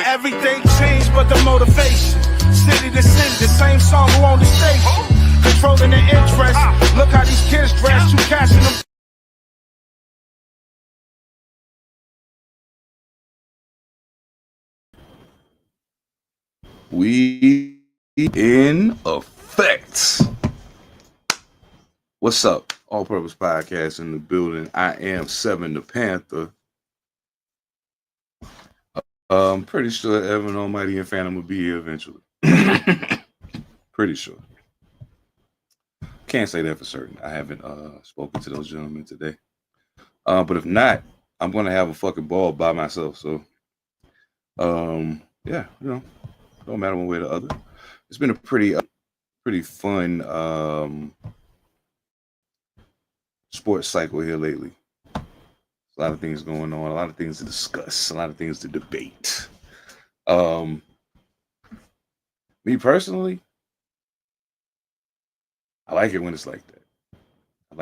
Everything changed but the motivation. City to city, the same song who on the station. Controlling the interest. Look how these kids dress. You cashing them. We in effect. What's up? All Purpose Podcast in the building. I am Seven Da Pantha. I'm pretty sure Evan All Mightee and Phantom will be here eventually. Pretty sure. Can't say that for certain. I haven't spoken to those gentlemen today. But if not, I'm gonna have a fucking ball by myself. So yeah, don't matter one way or the other. It's been a pretty fun sports cycle here lately. A lot of things going on, a lot of things to discuss, a lot of things to debate. Me personally, I like it when it's like that. I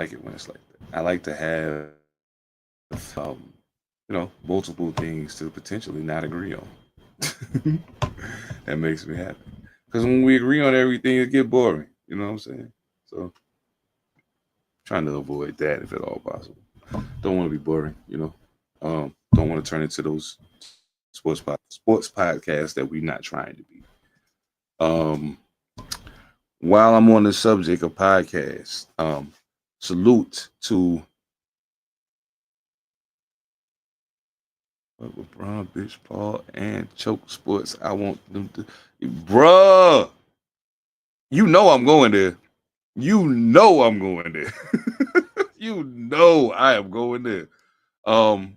like to have multiple things to potentially not agree on. That makes me happy. Because when we agree on everything, it get boring. You know what I'm saying? So trying to avoid that if at all possible. Don't want to be boring, Don't want to turn into those sports podcasts that we're not trying to be. While I'm on the subject of podcasts, salute to LeBron, Bitch, Paul, and Choke Sports. I want them to, bruh. You know I'm going there. You know I'm going there. You know I am going there. For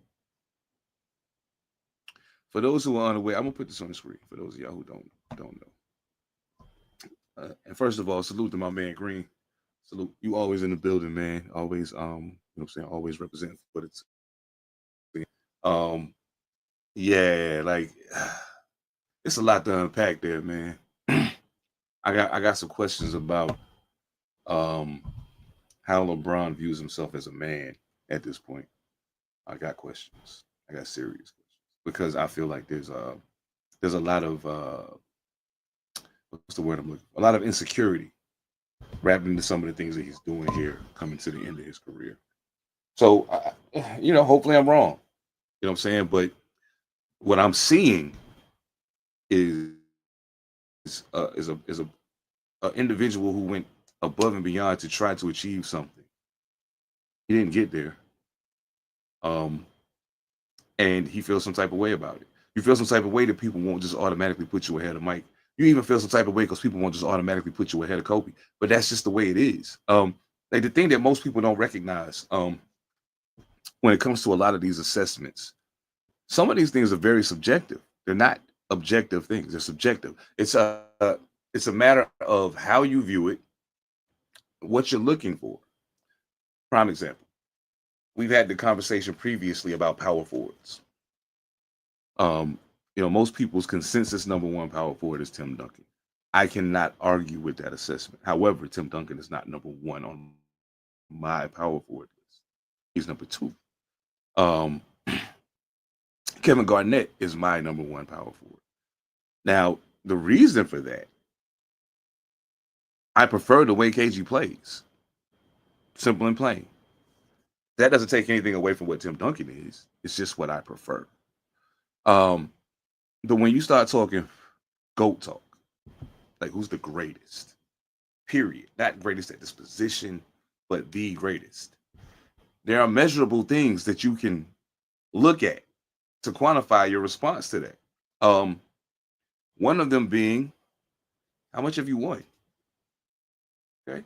those who are unaware, I'm gonna put this on the screen for those of y'all who don't know. And first of all, salute to my man Green. Salute, you always in the building, man. Always, always representing what it's. Yeah, like it's a lot to unpack there, man. I got some questions about how LeBron views himself as a man at this point. I got questions. I got serious questions because I feel like there's a lot of what's the word I'm looking for? A lot of insecurity wrapped into some of the things that he's doing here, coming to the end of his career. So, hopefully I'm wrong. You know what I'm saying? But what I'm seeing is a individual who went above and beyond to try to achieve something. He didn't get there. And he feels some type of way about it. You feel some type of way that people won't just automatically put you ahead of Mike. You even feel some type of way because people won't just automatically put you ahead of Kobe. But that's just the way it is. Like the thing that most people don't recognize when it comes to a lot of these assessments, some of these things are very subjective. They're not objective things. They're subjective. It's a matter of how you view it, what you're looking for. Prime example. We've had the conversation previously about power forwards. Most people's consensus number one power forward is Tim Duncan. I cannot argue with that assessment. However, Tim Duncan is not number one on my power forward list. He's number two. Kevin Garnett is my number one power forward. Now, the reason for that, I prefer the way KG plays. Simple and plain. That doesn't take anything away from what Tim Duncan is. It's just what I prefer. But when you start talking GOAT talk, like who's the greatest, period, not greatest at this position, but the greatest, there are measurable things that you can look at to quantify your response to that. One of them being, how much have you won? Okay,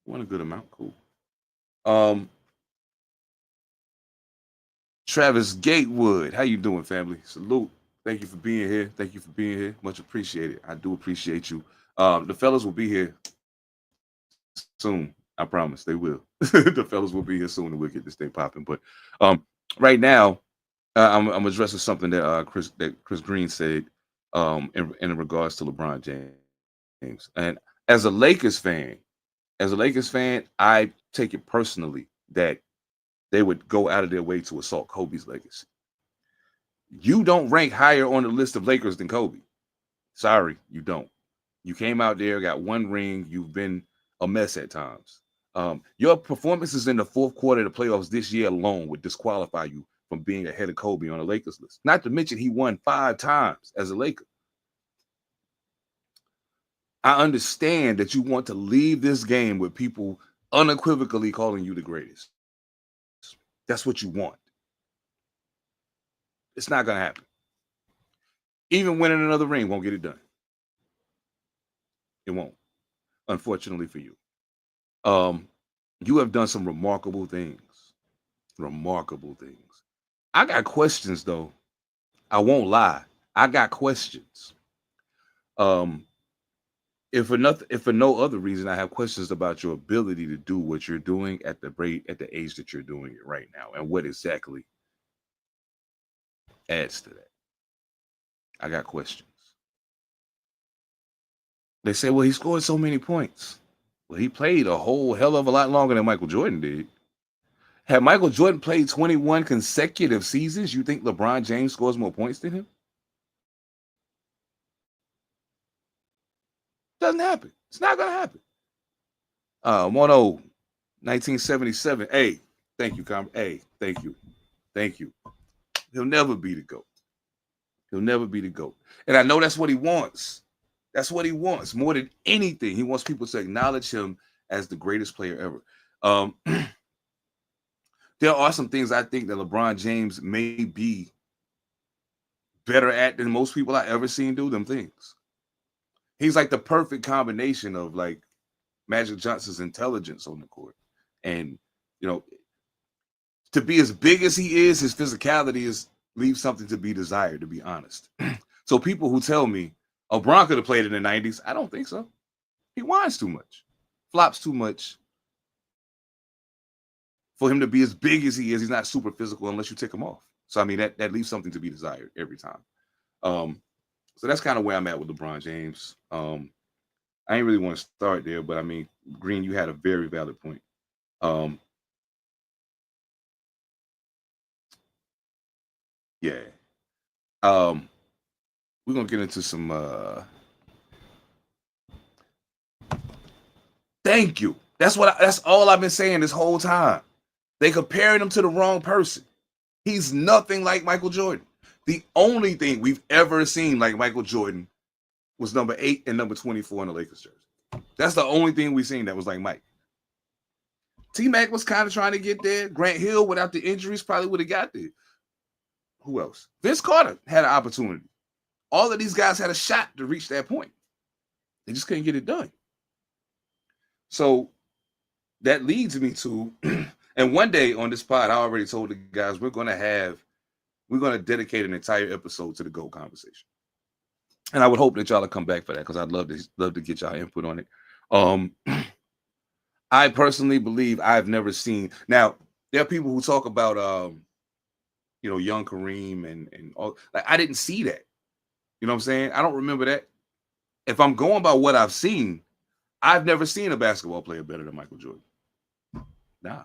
won a good amount, cool. Travis Gatewood, how you doing, family? Salute. Thank you for being here. Much appreciated. I do appreciate you. The fellas will be here soon. I promise they will. The fellas will be here soon and we'll get this thing popping. But right now, I'm addressing something that Chris Green said in regards to LeBron James. And as a Lakers fan, I take it personally that they would go out of their way to assault Kobe's legacy. You don't rank higher on the list of Lakers than Kobe. Sorry, you don't. You came out there, got one ring. You've been a mess at times. Your performances in the fourth quarter of the playoffs this year alone would disqualify you from being ahead of Kobe on the Lakers list. Not to mention he won 5 times as a Laker. I understand that you want to leave this game with people unequivocally calling you the greatest. That's what you want. It's not going to happen. Even winning another ring won't get it done. It won't, unfortunately for you. You have done some remarkable things. Remarkable things. I got questions, though. I won't lie. I got questions. If for no other reason, I have questions about your ability to do what you're doing at the age that you're doing it right now, and what exactly adds to that. I got questions. They say, well, he scored so many points. Well, he played a whole hell of a lot longer than Michael Jordan did. Had Michael Jordan played 21 consecutive seasons, you think LeBron James scores more points than him? Doesn't happen. It's not going to happen. Mono, 1977. Hey, thank you, Hey, thank you. Thank you. He'll never be the GOAT. He'll never be the GOAT. And I know that's what he wants. That's what he wants more than anything. He wants people to acknowledge him as the greatest player ever. There are some things I think that LeBron James may be better at than most people I ever seen do them things. He's like the perfect combination of like Magic Johnson's intelligence on the court. And, to be as big as he is, his physicality leaves something to be desired, to be honest. So people who tell me, oh, Bron could have played in the 90s, I don't think so. He whines too much, flops too much. For him to be as big as he is, he's not super physical unless you take him off. So, I mean, that leaves something to be desired every time. So that's kind of where I'm at with LeBron James. I ain't really want to start there, but I mean, Green, you had a very valid point. Yeah. We're gonna get into some thank you. That's all I've been saying this whole time. They comparing him to the wrong person. He's nothing like Michael Jordan. The only thing we've ever seen like Michael Jordan was number 8 and number 24 in the Lakers jersey. That's the only thing we've seen that was like Mike. T-Mac was kind of trying to get there. Grant Hill, without the injuries, probably would have got there. Who else? Vince Carter had an opportunity. All of these guys had a shot to reach that point. They just couldn't get it done. So that leads me to, and one day on this pod, I already told the guys we're going to dedicate an entire episode to the GOAT conversation. And I would hope that y'all will come back for that because I'd love to get y'all input on it. I personally believe I've never seen. Now, there are people who talk about, young Kareem and all. Like, I didn't see that. You know what I'm saying? I don't remember that. If I'm going by what I've seen, I've never seen a basketball player better than Michael Jordan. Nah.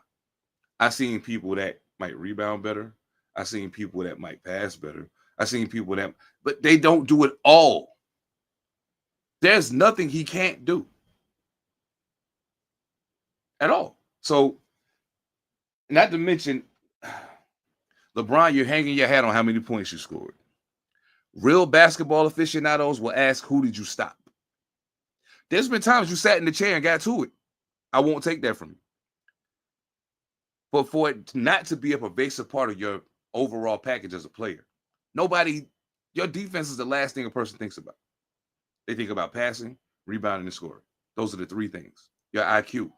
I've seen people that might rebound better. I've seen people that might pass better. I've seen people but they don't do it all. There's nothing he can't do at all. So, not to mention, LeBron, you're hanging your hat on how many points you scored. Real basketball aficionados will ask, who did you stop? There's been times you sat in the chair and got to it. I won't take that from you. But for it not to be a pervasive part of your overall package as a player, your defense is the last thing a person thinks about. They think about passing, rebounding, and scoring. Those are the 3 things. Your IQ.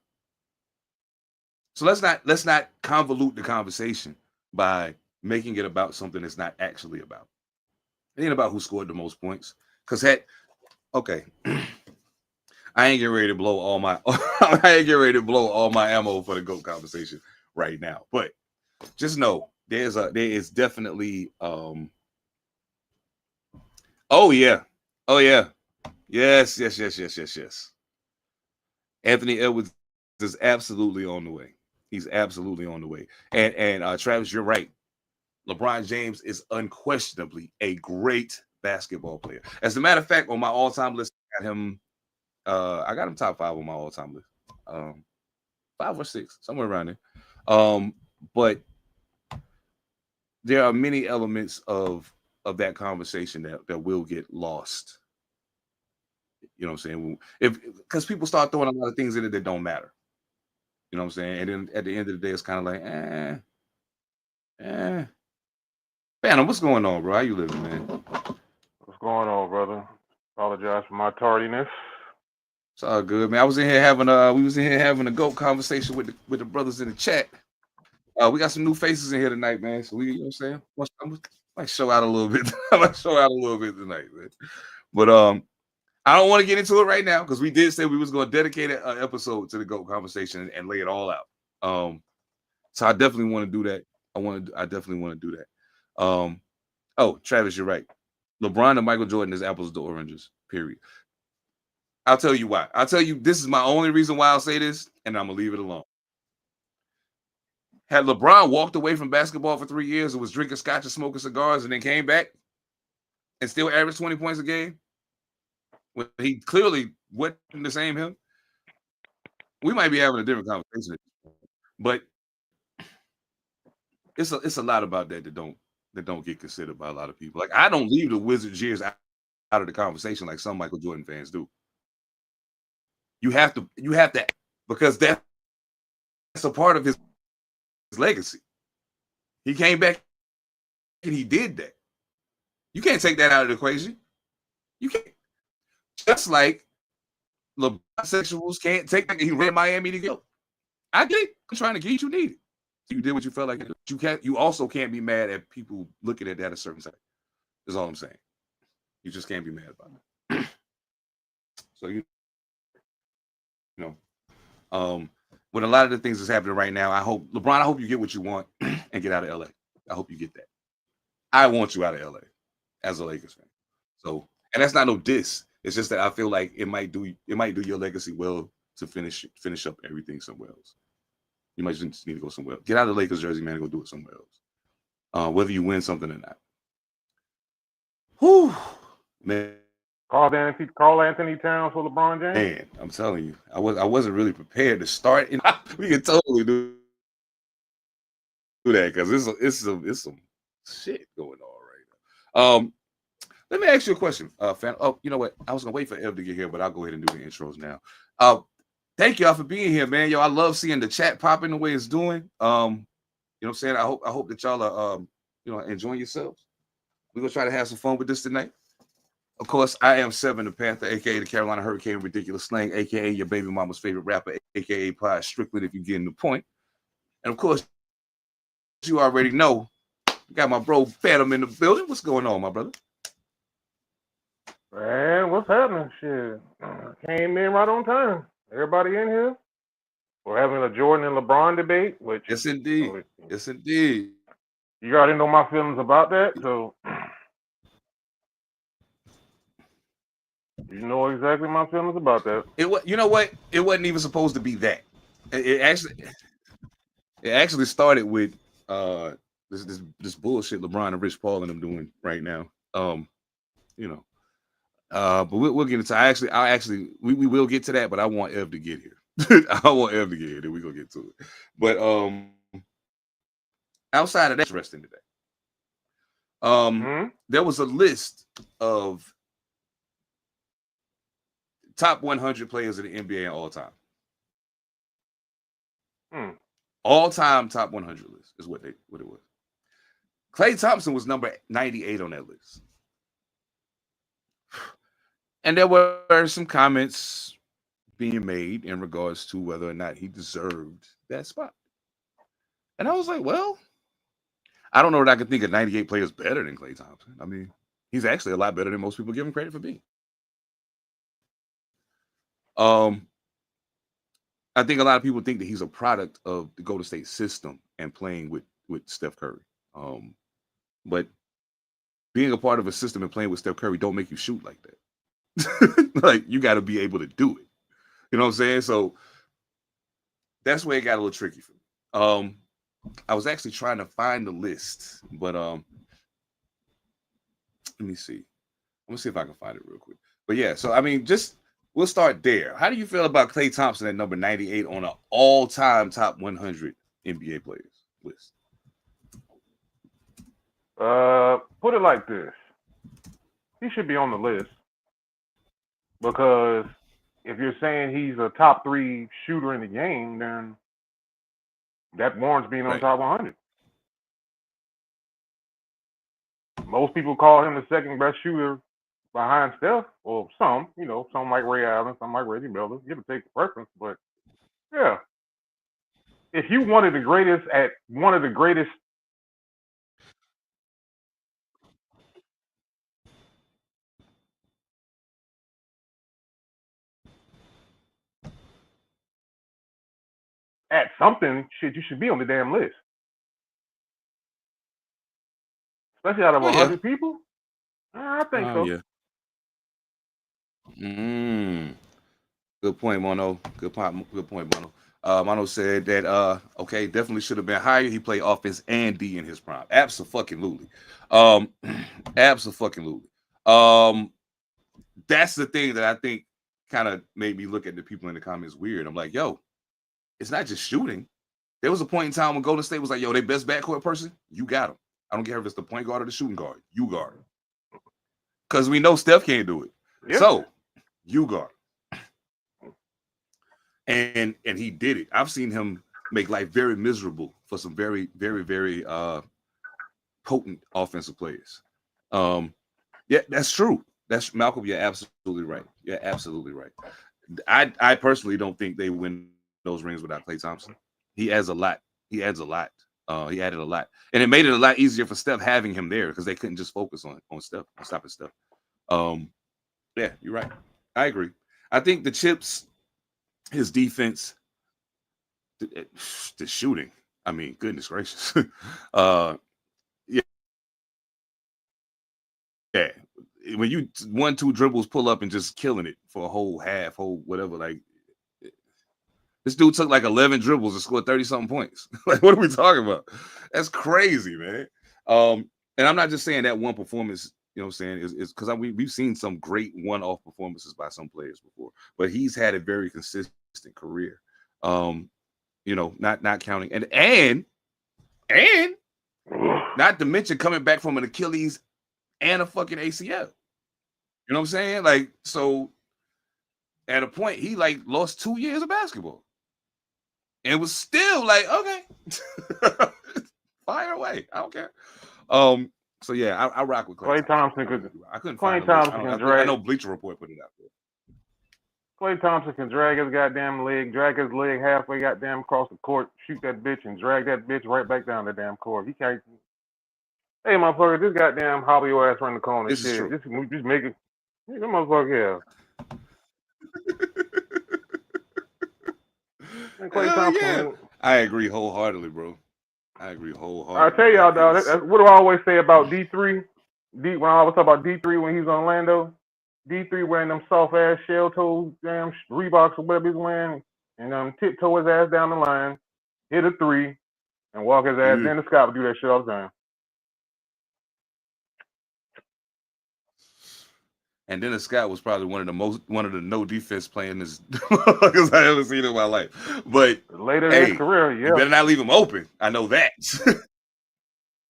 So let's not convolute the conversation by making it about something it's not actually about. It ain't about who scored the most points. Okay. I ain't getting ready to blow all my ammo for the GOAT conversation right now. But just know there is definitely oh yeah. Yes. Anthony Edwards is absolutely on the way. He's absolutely on the way. And Travis, you're right. LeBron James is unquestionably a great basketball player. As a matter of fact, on my all-time list, I got him top 5 on my all-time list. 5 or 6, somewhere around there. But there are many elements of that conversation that will get lost. You know what I'm saying? Because people start throwing a lot of things in it that don't matter. You know what I'm saying? And then at the end of the day, it's kind of like, Phantom, what's going on, bro? How you living, man? What's going on, brother? Apologize for my tardiness. It's all good, man. We was in here having a GOAT conversation with the brothers in the chat. We got some new faces in here tonight, man. So you know what I'm saying? I might show out a little bit. I might show out a little bit tonight, man. But I don't want to get into it right now because we did say we was going to dedicate an episode to the GOAT conversation and lay it all out. So I definitely want to do that. I definitely want to do that. Oh, Travis, you're right. LeBron and Michael Jordan is apples to oranges, period. I'll tell you why. I'll tell you, this is my only reason why I'll say this, and I'm going to leave it alone. Had LeBron walked away from basketball for 3 years and was drinking scotch and smoking cigars and then came back and still averaged 20 points a game, when he clearly wasn't the same him, we might be having a different conversation. But it's a lot about that don't get considered by a lot of people. Like, I don't leave the Wizards years out of the conversation like some Michael Jordan fans do. You have to, because that's a part of his legacy. He came back and he did that. You can't take that out of the equation. You can't. Just like LeBron sexuals can't take that. He ran Miami to go. I get it. I'm trying to get you needed. You did what you felt like. You also can't be mad at people looking at that a certain side. Is all I'm saying. You just can't be mad about it. So you know, with a lot of the things that's happening right now, I hope you get what you want and get out of LA. I hope you get that. I want you out of LA as a Lakers fan. So, and that's not no diss. It's just that I feel like it might do your legacy well to finish up everything somewhere else. You might just need to go somewhere else. Get out of the Lakers jersey, man, and go do it somewhere else. Whether you win something or not. Whew, man. Call Anthony Towns for LeBron James. Man, I'm telling you, I wasn't really prepared to start. We can totally do that because it's some shit going on right now. Let me ask you a question, fan. Oh, you know what? I was gonna wait for Ev to get here, but I'll go ahead and do the intros now. Thank y'all for being here, man. Yo, I love seeing the chat popping the way it's doing. You know what I'm saying? I hope that y'all are enjoying yourselves. We're gonna try to have some fun with this tonight. Of course, I am Seven Da Pantha, aka the Carolina Hurricane Ridiculous Slang, aka your baby mama's favorite rapper, aka Pie Strickland, if you're getting the point. And of course, you already know, got my bro Phantom in the building. What's going on, my brother? Man, what's happening? Shit, came in right on time. Everybody in here? We're having a Jordan and LeBron debate, which yes, indeed. Yes, indeed. You already know my feelings about that, so you know exactly my feelings about that. You know what? It wasn't even supposed to be that. It actually started with this bullshit LeBron and Rich Paul and them doing right now. But we'll get into. We will get to that, but I want Ev to get here. I want Ev to get here, then we're gonna get to it. But outside of that, resting today. There was a list of top 100 players in the NBA all time. All-time top 100 list is what it was. Klay Thompson was number 98 on that list. And there were some comments being made in regards to whether or not he deserved that spot. And I was like, well, I don't know that I can think of 98 players better than Klay Thompson. I mean, he's actually a lot better than most people give him credit for being. I think a lot of people think that he's a product of the Golden State system and playing with Steph Curry. But being a part of a system and playing with Steph Curry don't make you shoot like that. Like, you got to be able to do it. You know what I'm saying? So that's where it got a little tricky for me. I was actually trying to find the list, but let me see. Let me see if I can find it real quick. But yeah, so I mean, just we'll start there. How do you feel about Klay Thompson at number 98 on an all-time top 100 NBA players list? Put it like this: he should be on the list because if you're saying he's a top 3 shooter in the game, then that warrants being on Right. top 100. Most people call him the second best shooter behind Steph, or some like Ray Allen, some like Reggie Miller. Give or take the preference, but yeah, if you wanted the greatest at one of the greatest. At something, shit, you should be on the damn list. Especially out of 100 people. I think so. Yeah. Good point, Mono. Good point, Mono. Mono said that okay, definitely should have been higher. He played offense and D in his prime. Absolutely. Absolutely. That's the thing that I think kind of made me look at the people in the comments weird. I'm like, yo, it's not just shooting. There was a point in time when Golden State was like, yo, they best backcourt person, you got him. I don't care if it's the point guard or the shooting guard. You guard him. Because we know Steph can't do it. Yeah. So you guard him. And he did it. I've seen him make life very miserable for some very, very, very potent offensive players. Yeah, that's true. That's Malcolm. You're absolutely right. You're absolutely right. I personally don't think they win those rings without Klay Thompson. He adds a lot. He adds a lot. He added a lot, and it made it a lot easier for Steph having him there because they couldn't just focus on Steph, on stopping Steph. Yeah, you're right. I agree. I think the chips, his defense, the shooting. I mean, goodness gracious. Yeah. When you 1-2 dribbles, pull up and just killing it for a whole half, whole whatever. Like this dude took like 11 dribbles and scored 30-something points. Like, what are we talking about? That's crazy, man. And I'm not just saying that one performance. You know what I'm saying? Is because we've seen some great one-off performances by some players before, but he's had a very consistent career. Not counting and not to mention coming back from an Achilles and a fucking ACL. You know what I'm saying? Like, so at a point he like lost 2 years of basketball. And was still like, okay, fire away. I don't care. So yeah, I rock with Klay Thompson. I couldn't find I know Bleacher Report put it out there. Klay Thompson can drag his goddamn leg, drag his leg halfway goddamn across the court, shoot that bitch, and drag that bitch right back down the damn court. He can't. Hey, motherfucker, this goddamn hobble your ass around the corner. This is true. Just make it. That motherfucker, yeah. Klay Thompson. I agree wholeheartedly, bro. I agree wholeheartedly. I tell y'all, dog, what do I always say about D3? When I always talk about D3 when he's on Orlando, D3 wearing them soft ass shell toe damn Reeboks or whatever he's wearing, and tiptoe his ass down the line, hit a 3, and walk his ass. Then the Scott would do that shit all the time. And Dennis Scott was probably one of the no defense players because I ever seen in my life. But later in his career, yeah, you better not leave him open. I know that.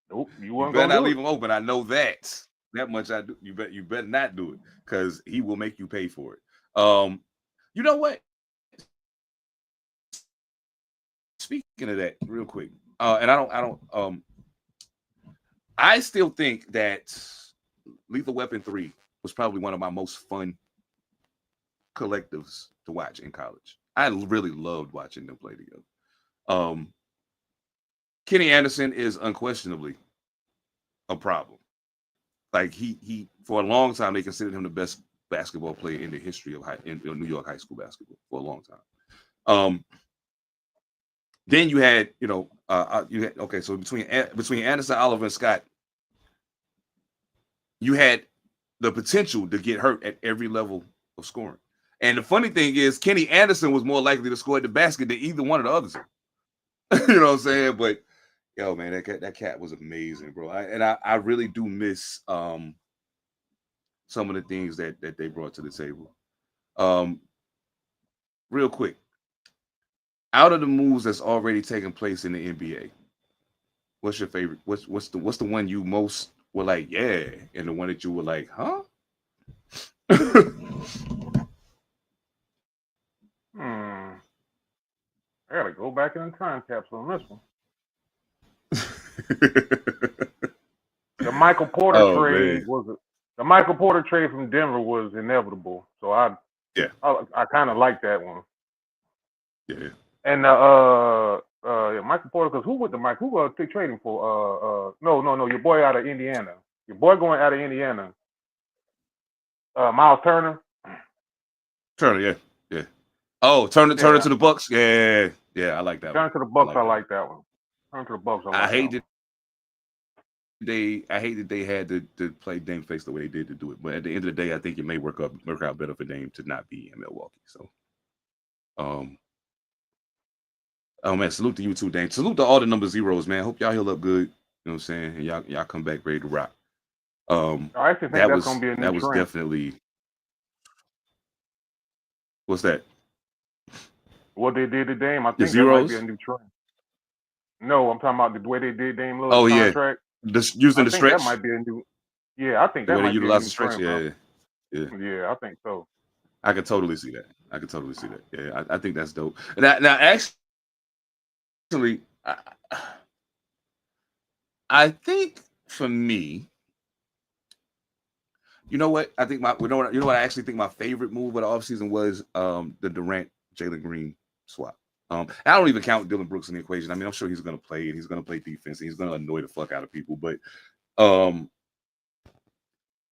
Nope, you better not leave him open. I know that. That much I do. You better not do it because he will make you pay for it. You know what? Speaking of that, real quick, and I still think that Lethal Weapon 3 was probably one of my most fun collectives to watch in college. I really loved watching them play together. Kenny Anderson is unquestionably a problem. Like he for a long time they considered him the best basketball player in the history of New York high school basketball for a long time. Then you had so between Anderson, Oliver, and Scott, you had the potential to get hurt at every level of scoring. And the funny thing is, Kenny Anderson was more likely to score at the basket than either one of the others. You know what I'm saying? But Yo, man, that cat was amazing, bro. I really do miss some of the things that they brought to the table. Real quick, out of the moves that's already taken place in the NBA, what's your favorite? What's the one you most were like, yeah, and the one that you were like, huh? I gotta go back in the time capsule on this one. The Michael Porter trade man. was the Michael Porter trade from Denver was inevitable. So I kind of like that one. Yeah. And Michael Porter, because who they trading for? No, your boy out of Indiana. Your boy going out of Indiana. Miles Turner. Turner, yeah. Oh, Turner to the Bucks. Yeah, I like that Turner one. To the Bucks, I like that one. Turner to the Bucks, I hate that they had to play Dame face the way they did to do it. But at the end of the day, I think it may work out better for Dame to not be in Milwaukee. So oh man, salute to you too, Dame. Salute to all the number zeros, man. Hope y'all heal up good. You know what I'm saying? And y'all come back ready to rock. I actually think that's gonna be a new trend. Definitely. What's that? What they did to Dame, I think that might be a new trend. No, I'm talking about the way they did Dame Lillard's contract. Using the stretch. That might be a new. Yeah, I think that might be a new stretch. Trend, yeah, I think so. I could totally see that. Yeah, I think that's dope. Now actually, I think for me, you know what? I think I actually think my favorite move of the offseason was the Durant Jalen Green swap. I don't even count Dylan Brooks in the equation. I mean, I'm sure he's going to play and he's going to play defense and he's going to annoy the fuck out of people. But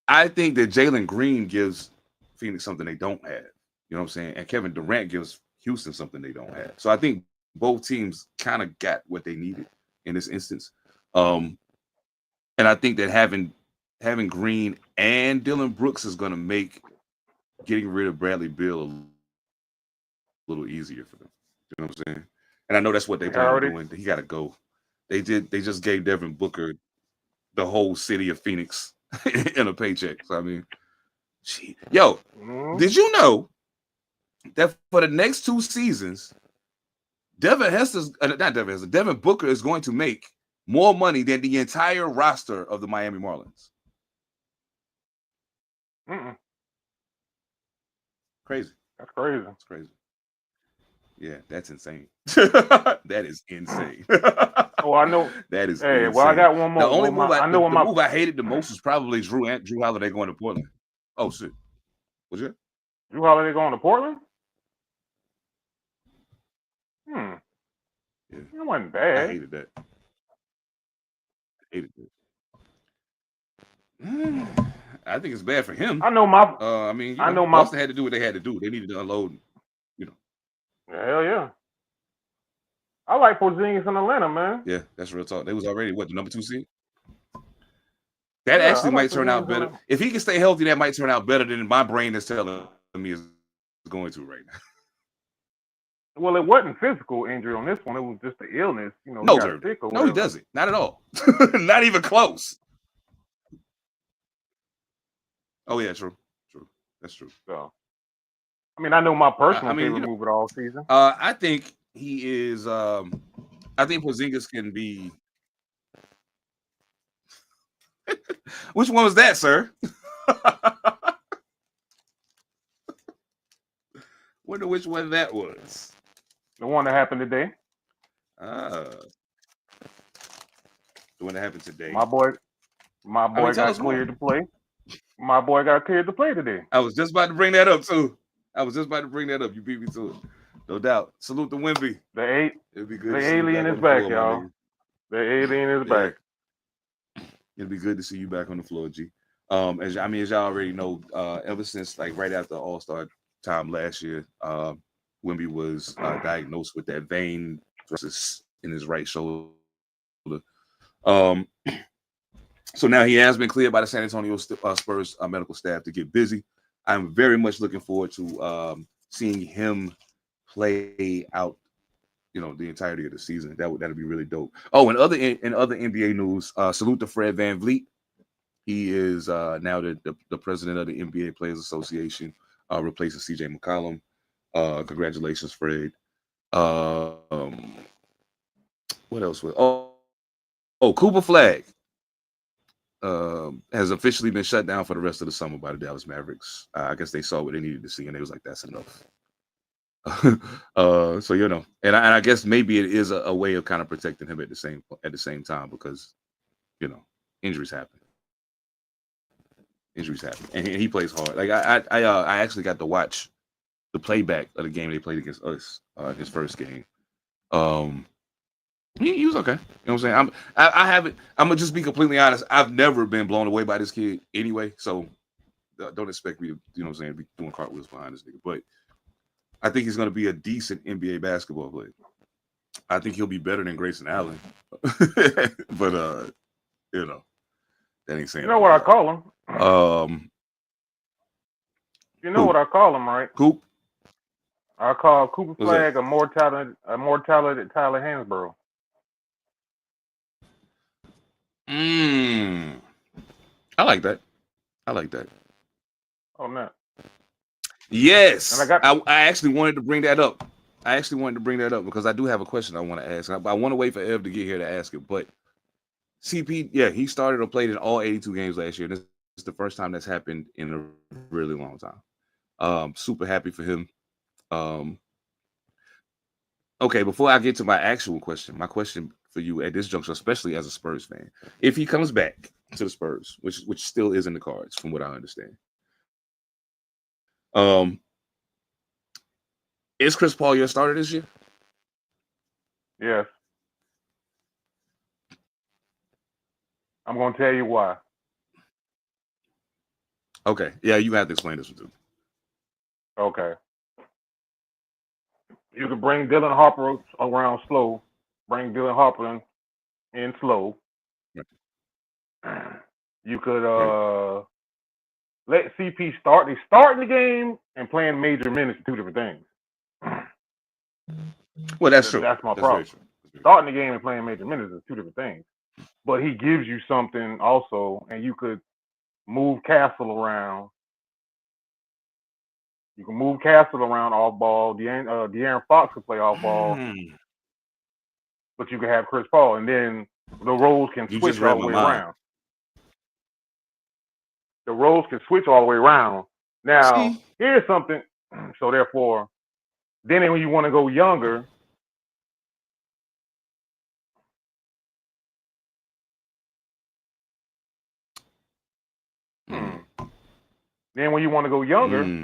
I think that Jalen Green gives Phoenix something they don't have. You know what I'm saying? And Kevin Durant gives Houston something they don't have. So I think both teams kind of got what they needed in this instance. And I think that having Green and Dylan Brooks is going to make getting rid of Bradley Beal a little easier for them. You know what I'm saying? And I know that's what they plan on doing. He got to go. They just gave Devin Booker the whole city of Phoenix in a paycheck. So I mean, yo, did you know that for the next 2 seasons, Devin Booker is going to make more money than the entire roster of the Miami Marlins? Crazy. That's crazy. That's crazy. Yeah, that's insane. That is insane. Oh, I know. That is insane. Well, I got one more. The only move move I hated the most was probably Drew Holiday going to Portland. Oh shit. Was it? Drew Holiday going to Portland? Yeah. It wasn't bad. I hated that. I think it's bad for him. I know my. Boston had to do what they had to do. They needed to unload. Hell yeah. I like Porzingis in Atlanta, man. Yeah, that's real talk. They was already the number 2 seed. That actually might turn out better if he can stay healthy. That might turn out better than my brain is telling me is going to right now. Well, it wasn't physical injury on this one. It was just the illness. You know, no, he doesn't. Not at all. Not even close. Oh yeah, true. That's true. So, I mean, I know my personal favorite move of all season. I think he is. I think Porzingis can be. Which one was that, sir? Wonder which one that was. The one that happened today. The one that happened today. My boy got cleared to play. My boy got cleared to play today. I was just about to bring that up too. You beat me to it. No doubt. Salute to Wemby. It'd be good. The alien is back, y'all. The alien is back. It'll be good to see you back on the floor, G. As y'all already know, ever since like right after All-Star time last year, Wemby was diagnosed with that vein in his right shoulder. So now he has been cleared by the San Antonio Spurs medical staff to get busy. I'm very much looking forward to seeing him play out the entirety of the season. That'd be really dope. Oh, and other NBA news, salute to Fred VanVleet. He is now the president of the NBA Players Association, replacing CJ McCollum. Congratulations, Fred. What else? Cooper Flag has officially been shut down for the rest of the summer by the Dallas Mavericks. I guess they saw what they needed to see, and they was like, "That's enough." So and I guess maybe it is a way of kind of protecting him at the same time, because injuries happen. And he plays hard. Like I actually got to watch the playback of the game they played against us, his first game. He was okay. You know what I'm saying? I'm gonna just be completely honest. I've never been blown away by this kid anyway, so don't expect me to, be doing cartwheels behind this nigga. But I think he's gonna be a decent NBA basketball player. I think he'll be better than Grayson Allen. But that ain't saying. You know what I call him? You know Who? what I call him, right? Coop. I call Cooper What's that? Flag a more talented Tyler Hansborough. I like that. Oh man. Yes. And I actually wanted to bring that up. Because I do have a question I want to ask. I want to wait for Ev to get here to ask it. But CP, yeah, he started or played in all 82 games last year. This is the first time that's happened in a really long time. Super happy for him. Okay, before I get to my actual question, my question for you at this juncture, especially as a Spurs fan, if he comes back to the Spurs, which still is in the cards from what I understand, is Chris Paul your starter this year? Yes. I'm gonna tell you why. Okay, yeah, you have to explain this one too. Okay. You could bring Dylan Harper around slow. Bring Dylan Harper in slow. Right. You could let CP start. They starting the game and playing major minutes, two different things. Well, that's true. That's my problem. Starting the game and playing major minutes is two different things. But he gives you something also, and you could move Castle around. You can move Castle around off ball. De'Aaron Fox could play off ball. But you can have Chris Paul, and then the roles can switch all the way around. The roles can switch all the way around. Now, here's something. So therefore, then when you want to go younger,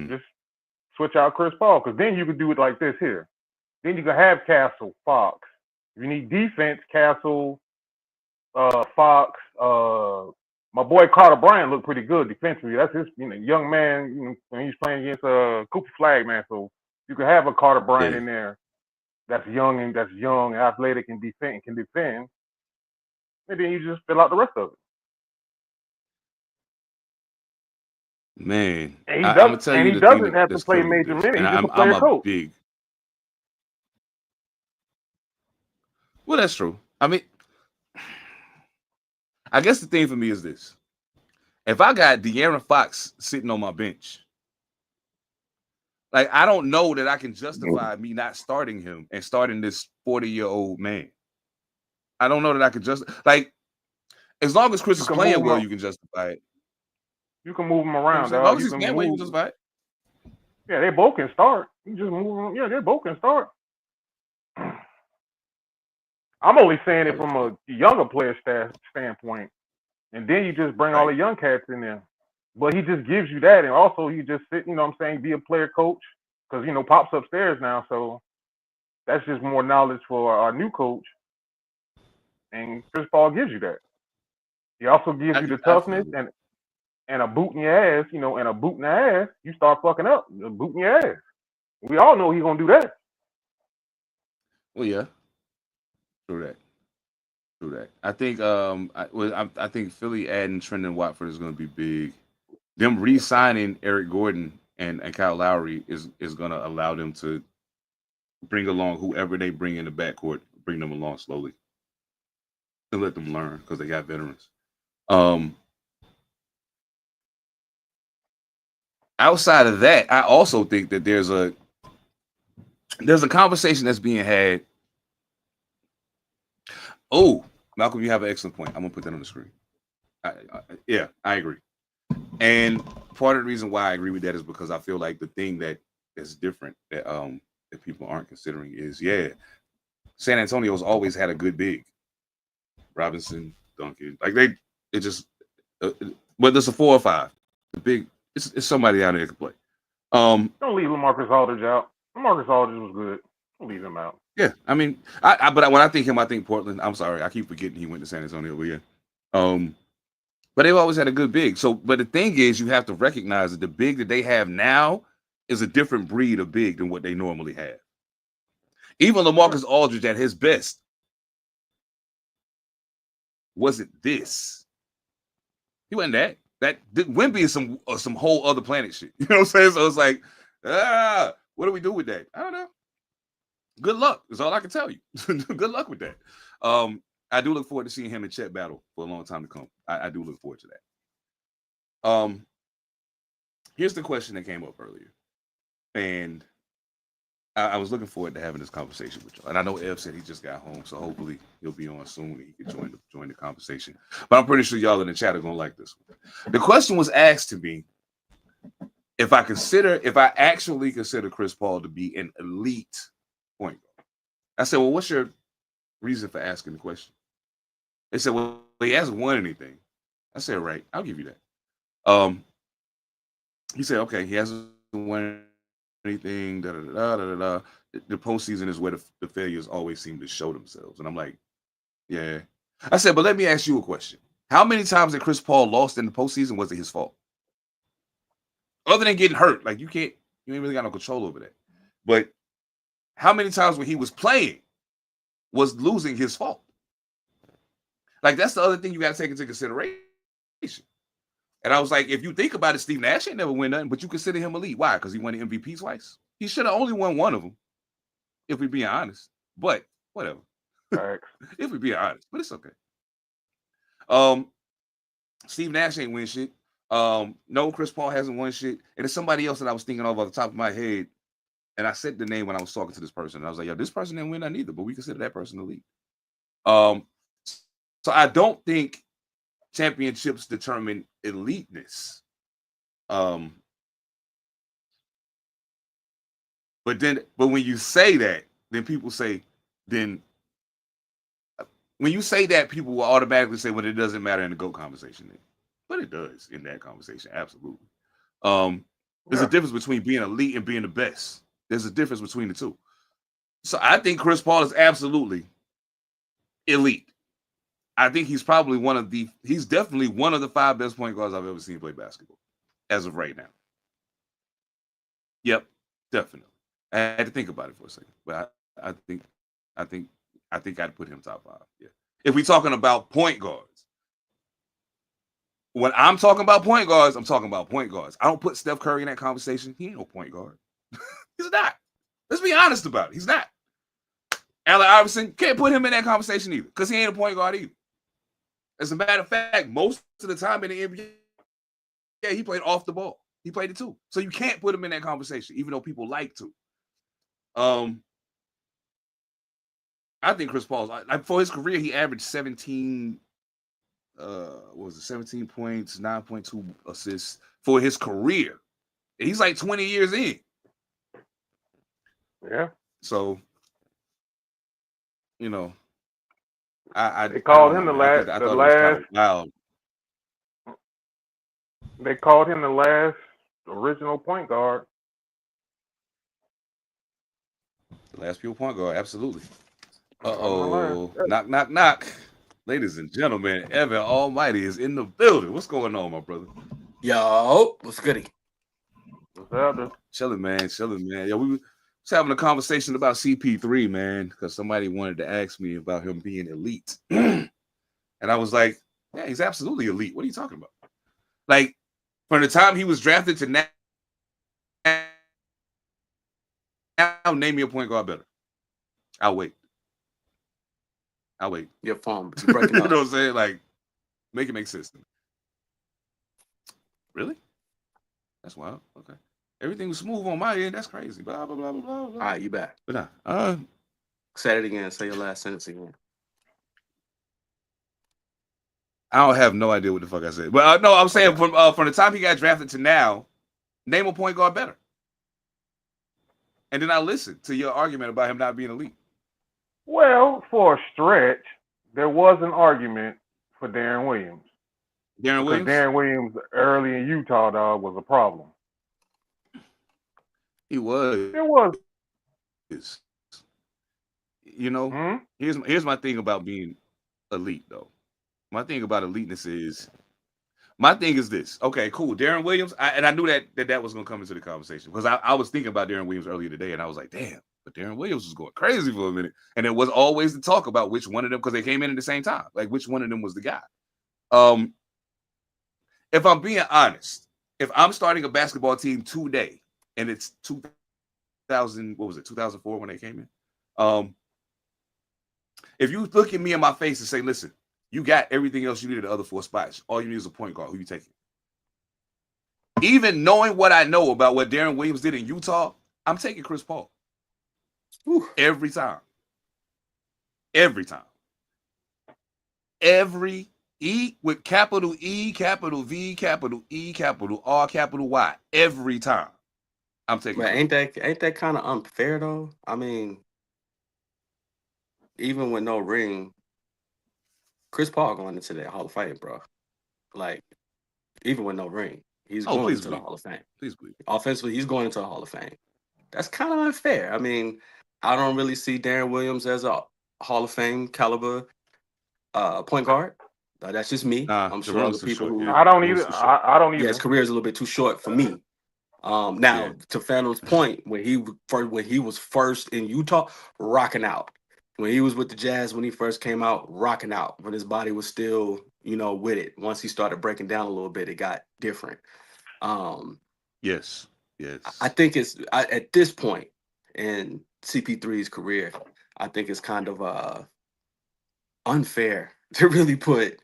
just switch out Chris Paul, because then you could do it like this here. Then you can have Castle, Fox. If you need defense, Castle, Fox. My boy Carter Bryant looked pretty good defensively. That's his, young man. When he's playing against Cooper Flag, man. So you can have a Carter Bryant in there that's young and athletic and can defend. And then you just fill out the rest of it. Man, and I'm gonna tell you he doesn't have to play major minutes. He's just a player coach. Well, that's true. I mean, I guess the thing for me is this: if I got De'Aaron Fox sitting on my bench, like, I don't know that I can justify me not starting him and starting this 40-year-old man. I don't know that I could as long as Chris is playing well, you can justify it. You can move them around. As long as he's playing well, you can justify it. Yeah, they both can start. You just move them. Yeah, they both can start. I'm only saying it from a younger player standpoint. And then you just bring all the young cats in there. But he just gives you that. And also, he just sit, be a player coach. Because, Pop's upstairs now. So that's just more knowledge for our new coach. And Chris Paul gives you that. He also gives you the toughness and a boot in your ass, and a boot in the ass. You start fucking up. A boot in your ass. We all know he's going to do that. Well, yeah. True that. I think I think Philly adding Trendon Watford is going to be big. Them re-signing Eric Gordon and Kyle Lowry is going to allow them to bring along whoever they bring in the backcourt, bring them along slowly and let them learn because they got veterans. Outside of that, I also think that there's a conversation that's being had. Oh, Malcolm, you have an excellent point. I'm gonna put that on the screen. Yeah, I agree. And part of the reason why I agree with that is because I feel like the thing that's different that people aren't considering is San Antonio's always had a good big. Robinson, Duncan, like it just whether it's a 4 or 5, the big it's somebody out there that can play. Don't leave LaMarcus Aldridge out. LaMarcus Aldridge was good. Don't leave him out. Yeah, I mean, but when I think him, I think Portland. I'm sorry, I keep forgetting he went to San Antonio, but yeah. But they've always had a good big. So, but the thing is, you have to recognize that the big that they have now is a different breed of big than what they normally have. Even LaMarcus Aldridge at his best wasn't this. He wasn't that. Wemby is some whole other planet shit. You know what I'm saying? So it's like, what do we do with that? I don't know. Good luck is all I can tell you. Good luck with that. I do look forward to seeing him and Chet battle for a long time to come. I do look forward to that. Here's the question that came up earlier. And I was looking forward to having this conversation with you. And I know Ev said he just got home, so hopefully he'll be on soon and he can join the conversation. But I'm pretty sure y'all in the chat are going to like this one. The question was asked to me if I actually consider Chris Paul to be an elite point guard. I said, well, what's your reason for asking the question? They said, well, he hasn't won anything. I said, right, I'll give you that. He said, okay, he hasn't won anything. The postseason is where the failures always seem to show themselves. And I'm like, yeah. I said, but let me ask you a question. How many times that Chris Paul lost in the postseason was it his fault? Other than getting hurt, like you ain't really got no control over that. But how many times when he was playing was losing his fault? Like, that's the other thing you got to take into consideration. And I was like, if you think about it, Steve Nash ain't never win nothing, but you consider him elite. Why? Because he won the MVP twice. He should have only won one of them, if we're being honest. But whatever. If we're being honest. But it's okay. Steve Nash ain't win shit. No, Chris Paul hasn't won shit. And there's somebody else that I was thinking of off the top of my head. And I said the name when I was talking to this person. And I was like, yo, this person didn't win that either, but we consider that person elite. So I don't think championships determine eliteness. But when you say that, then people say, when you say that, people will automatically say, well, it doesn't matter in the GOAT conversation. Then. But it does in that conversation, absolutely. There's a difference between being elite and being the best. There's a difference between the two. So I think Chris Paul is absolutely elite. I think he's probably he's definitely one of the 5 best point guards I've ever seen play basketball as of right now. Yep, definitely. I had to think about it for a second, but I think I'd put him top 5. Yeah. If we're talking about point guards, when I'm talking about point guards, I'm talking about point guards. I don't put Steph Curry in that conversation. He ain't no point guard. He's not. Let's be honest about it. He's not. Allen Iverson, can't put him in that conversation either because he ain't a point guard either. As a matter of fact, most of the time in the NBA, he played off the ball. He played it too. So you can't put him in that conversation, even though people like to. I think Chris Paul's for his career, he averaged 17 points, 9.2 assists for his career. And he's like 20 years in. Yeah. So, you know, they called him the last. They called him the last original point guard. The last pure point guard, absolutely. Knock, knock, knock. Ladies and gentlemen, Evan All Mightee is in the building. What's going on, my brother? Yo, what's goody? What's happening? Chilling, man. Yeah, we was having a conversation about CP3, man, because somebody wanted to ask me about him being elite. And I was like, yeah, he's absolutely elite. What are you talking about? Like, from the time he was drafted to now, name me a point guard better. I'll wait. Your phone, you're breaking You up. know what I'm saying? Like, make it make sense to me. Really? That's wild. Okay. Everything was smooth on my end. That's crazy. Blah blah blah blah blah. All right, you back. But nah. Say it again. Say your last sentence again. I don't have no idea what the fuck I said. But no, I'm saying from the time he got drafted to now, name a point guard better. And then I listened to your argument about him not being elite. Well, for a stretch, there was an argument for Darren Williams. Darren Because Williams? Darren Williams early in Utah, dog, was a problem. He was. There was. You know, here's my thing about being elite, though. My thing about eliteness is, my thing is this. Okay, cool. Darren Williams, I knew that was going to come into the conversation because I was thinking about Darren Williams earlier today, and I was like, damn, but Darren Williams was going crazy for a minute. And it was always the talk about which one of them, because they came in at the same time, like which one of them was the guy. If I'm being honest, if I'm starting a basketball team today, and it's 2004 when they came in. If you look at me in my face and say, listen, you got everything else you need at the other 4 spots. All you need is a point guard. Who you taking? Even knowing what I know about what Darren Williams did in Utah, I'm taking Chris Paul. Whew. Every time. Every time. Every E with capital E, capital V, capital E, capital R, capital Y. Every time. I'm taking But Chris ain't that kind of unfair though? I mean, even with no ring, Chris Paul going into the Hall of Fame, bro. Like, even with no ring, he's going please into the believe. Hall of Fame. Please believe. Offensively, he's going into the Hall of Fame. That's kind of unfair. I mean, I don't really see Darren Williams as a Hall of Fame caliber point guard. That's just me. Nah, I'm the sure other rules too people short, who yeah. I don't The rules either. too short. I don't either. yeah, his career is a little bit too short for me. Now Yeah. to Phantom's point, when he was first in Utah, rocking out. When he was with the Jazz, when he first came out, rocking out. When his body was still, with it. Once he started breaking down a little bit, it got different. Yes. I think it's at this point in CP3's career, I think it's kind of unfair to really put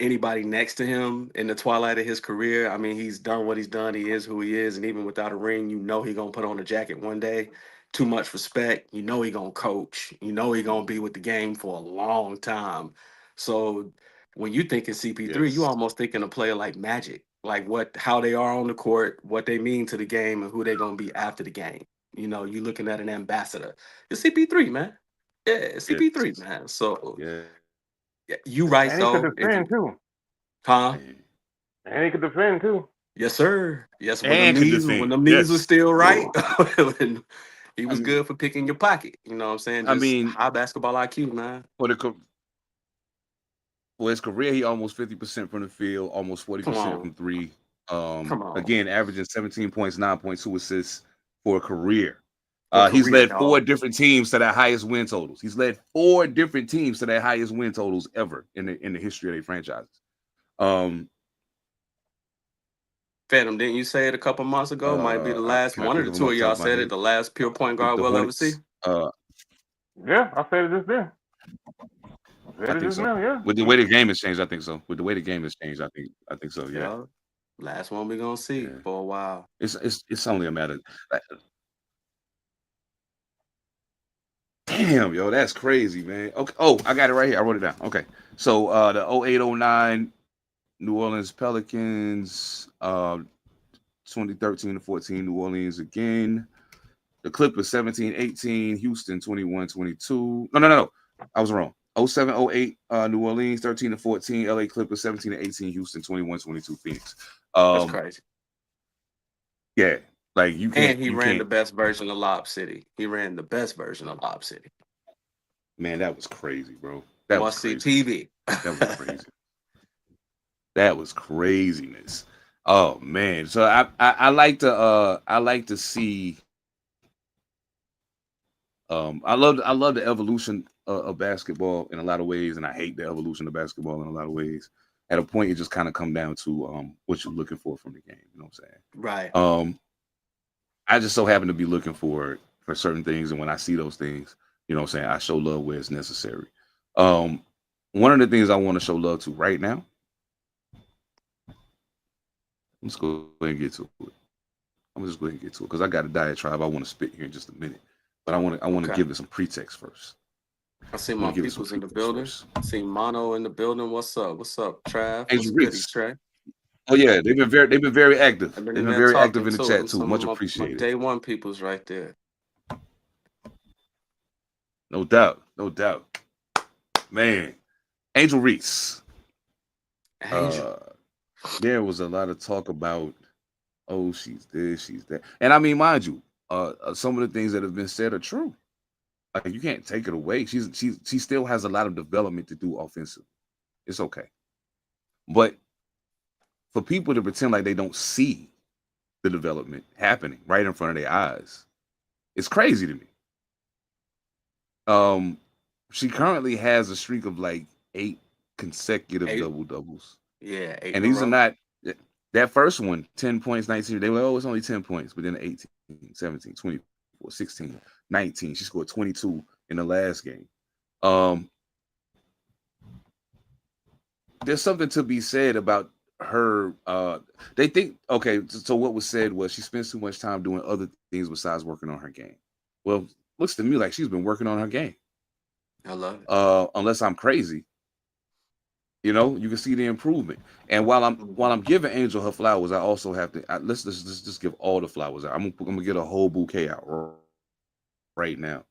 anybody next to him in the twilight of his career. I mean, he's done what he's done. He is who he is. And even without a ring, he's going to put on a jacket one day. Too much respect. He going to coach. He going to be with the game for a long time. So when you think of CP3, you almost thinking a player like Magic, like how they are on the court, what they mean to the game, and who they're going to be after the game. You looking at an ambassador. It's CP3, man. Yeah, it's CP3, man. So Yeah. you right, And he could though. defend too. Huh? And he could defend too. Yes, sir. Yes, when And them could knees, defend. when them knees was still right, when he was I mean- good for picking your pocket. You know what I'm saying? I Just mean- high basketball IQ, man. For his career, he almost 50% from the field, almost 40% from 3. Come on. Again, averaging 17 points, 9.2 assists for a career. For a He's career, led 4 dog. different teams to their highest win totals. He's led 4 different teams to their highest win totals ever in the history of their franchises. Phantom, didn't you say it a couple months ago? Might be the last. can I One of think the of two them of off the y'all top of my said head? it. The last pure point guard The we'll ever Hornets, see. Yeah, I said it just then. I think so. Now, yeah. With the way the game has changed, I think so. With the way the game has changed, I think so. Yeah. Yeah. Last one we're gonna see Yeah. for a while. It's only a matter. Damn, yo, that's crazy, man. Okay. Oh, I got it right here. I wrote it down. Okay. So the 08-09 New Orleans Pelicans, 2013-14 New Orleans again. The Clippers 17-18, Houston 21-22. No. I was wrong. 07-08 New Orleans, 13-14 LA Clippers, 17-18 Houston, 21-22 Phoenix. That's crazy. Yeah. Like you can't. And he ran the best version of Lob City. He ran the best version of Lob City. Man, that was crazy, bro. That was see crazy. TV. That was crazy. That was craziness. Oh man. So I like to see. I love the evolution of basketball in a lot of ways, and I hate the evolution of basketball in a lot of ways. At a point, it just kind of come down to what you're looking for from the game. You know what I'm saying? Right. I just so happen to be looking for certain things, and when I see those things, You know what I'm saying? I show love where it's necessary. One of the things I want to show love to right now, let's go ahead and get to it. I'm just going to get to it because I got a diatribe I want to spit here in just a minute. But I want to Okay. give it some pretext first. I see I my want to give it some peoples in the pretext building. first. I see Mono in the building. What's up? What's up, Trav? What's Angel goody, Reese. Trey? Oh yeah, they've been very active. I've been They've in been there very talking active in the to chat them. too. Some Much of my appreciated. day one peoples right there. No doubt, no doubt. Man, Angel Reese. Angel. There was a lot of talk about, oh, she's this, she's that, and I mean, mind you, some of the things that have been said are true. Like you can't take it away. She still has a lot of development to do offensively. It's okay, but for people to pretend like they don't see the development happening right in front of their eyes, it's crazy to me. She currently has a streak of like 8 consecutive 8. double doubles. Yeah, 8 And in a these are row. not that first one, 10 points, 19. They were, oh, it's only 10 points, but then 18, 17, 24, 16, 19. She scored 22 in the last game. There's something to be said about her. They think, okay, so what was said was she spends too much time doing other things besides working on her game. Well, looks to me like she's been working on her game. I love it. Unless I'm crazy. You know, you can see the improvement. And while I'm giving Angel her flowers, I also have to let's just give all the flowers out. I'm gonna get a whole bouquet out right now.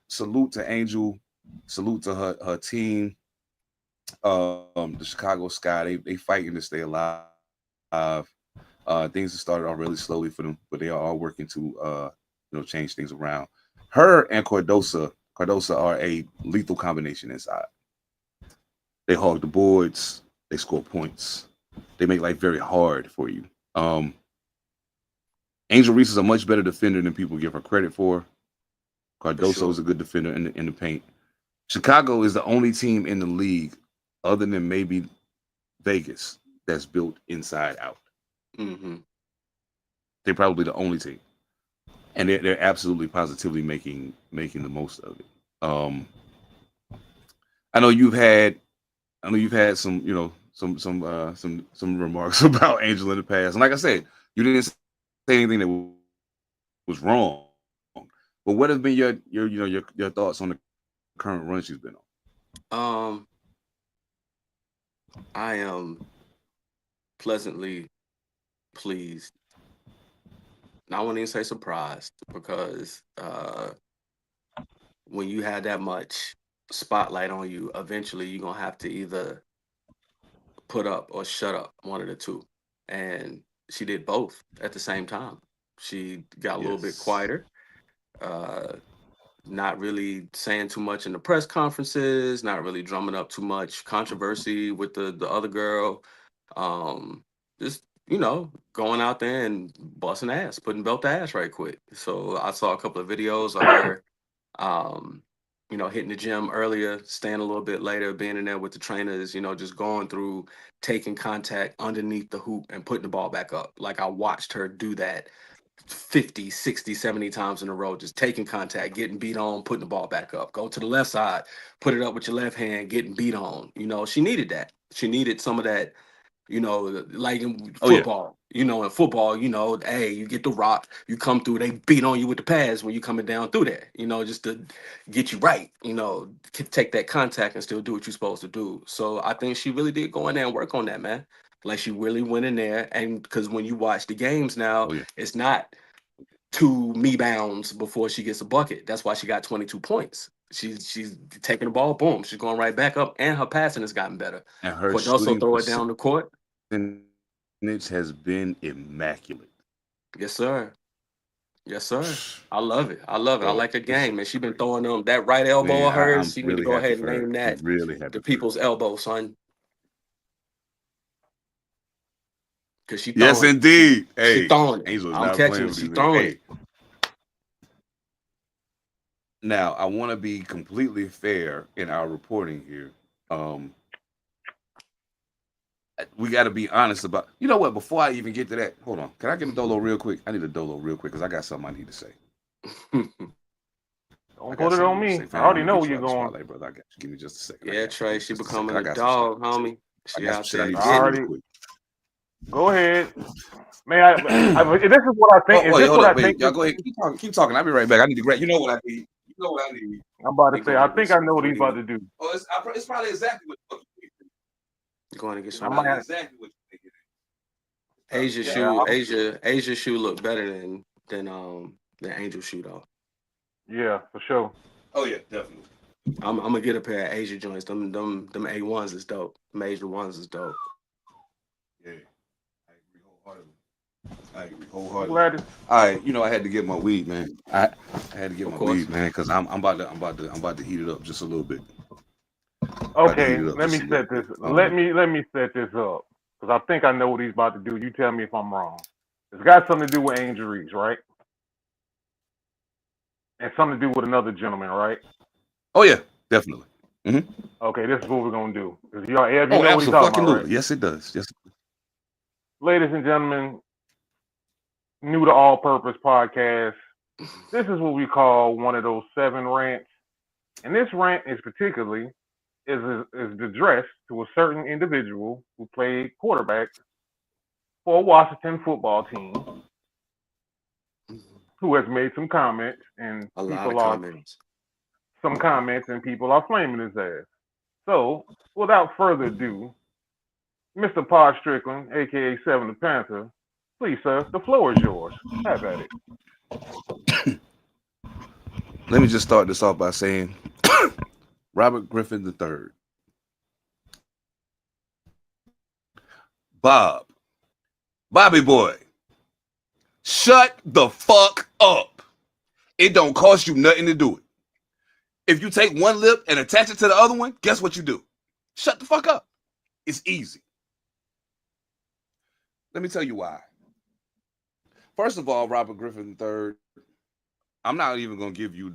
Salute to Angel, salute to her team. The Chicago Sky, they fighting to stay alive. Things have started off really slowly for them, but they are all working to change things around. Her and Cardosa are a lethal combination inside. They hog the boards. They score points. They make life very hard for you. Angel Reese is a much better defender than people give her credit for. Cardoso is a good defender in the paint. Chicago is the only team in the league, other than maybe Vegas, that's built inside out. Mm-hmm. They're probably the only team, and they're absolutely positively making the most of it. I know you've had some some remarks about Angel in the past, and like I said, you didn't say anything that was wrong. But what have been your thoughts on the current run she's been on? I am pleasantly pleased. I wouldn't even say surprised because when you had that much spotlight on you, eventually you're gonna have to either put up or shut up, one of the two. And she did both at the same time. She got a little bit quieter, not really saying too much in the press conferences, not really drumming up too much controversy with the other girl. Just going out there and busting ass, putting belt to ass right quick. So I saw a couple of videos of her hitting the gym earlier, staying a little bit later, being in there with the trainers, just going through taking contact underneath the hoop and putting the ball back up. Like I watched her do that 50, 60, 70 times in a row, just taking contact, getting beat on, putting the ball back up. Go to the left side, put it up with your left hand, getting beat on. She needed that. She needed some of that, like in football. In football, hey, you get the rock, you come through, they beat on you with the pads when you coming down through there, just to get you right, take that contact and still do what you're supposed to do. So I think she really did go in there and work on that, man. Like she really went in there, and because when you watch the games now, it's not 2 me bounds before she gets a bucket. That's why she got 22 points. She's taking the ball, boom, she's going right back up, and her passing has gotten better. And her Cardoso shooting throw it down the court. percentage has been immaculate. Yes, sir. Yes, sir. I love it. I love it. I like her game, and she been throwing them that right elbow of hers. She need to go ahead and name that the people's elbow, son. Because she throwing. Yes, indeed. She throwing it. Angel is I'm not catching playing it. with She these throwing niggas. it. Now, I want to be completely fair in our reporting here. We got to be honest about. You know what? Before I even get to that, hold on. Can I get a dolo real quick? I need a dolo real quick because I got something I need to say. Don't put it on me. I already know where you're going. Spotlight, brother. I got you. Give me just a second. Yeah, Trey, she becoming a dog, homie. She out there. Go ahead. Man, this is what I think. Oh, wait, hold up, wait. Y'all go ahead. Keep talking. I'll be right back. I need to grab. You know what I need. I'm about to say. I think I know what he's about to do. Oh, it's probably exactly what the fuck you think. Going to get some. Exactly what you think it is. Asia's shoe look better than Angel's shoe though. Yeah, for sure. Oh yeah, definitely. I'm gonna get a pair of Asia joints. Them A1s is dope. Them Asia ones is dope. Yeah, I agree wholeheartedly. All right, I had to get my weed, man. I had to get my weed, man, because I'm about to heat it up just a little bit. Okay, let me set this. Let me set this up because I think I know what he's about to do. You tell me if I'm wrong. It's got something to do with Angel Reese, right? And something to do with another gentleman, right? Oh yeah, definitely. Mm-hmm. Okay, this is what we're gonna do. Because you know what he's talking about, right? Yes, it does. Yes. Ladies and gentlemen, new to All Purpose Podcast. This is what we call one of those 7 rants, and this rant is particularly is addressed to a certain individual who played quarterback for a Washington football team, who has made some comments, and people are flaming his ass. So, without further ado, Mr. Pod Strickland, aka Seven Da Pantha, please, sir, the floor is yours. Have at it. Let me just start this off by saying, Robert Griffin III, Bobby boy, shut the fuck up. It don't cost you nothing to do it. If you take one lip and attach it to the other one, guess what you do? Shut the fuck up. It's easy. Let me tell you why. First of all, Robert Griffin III, I'm not even going to give you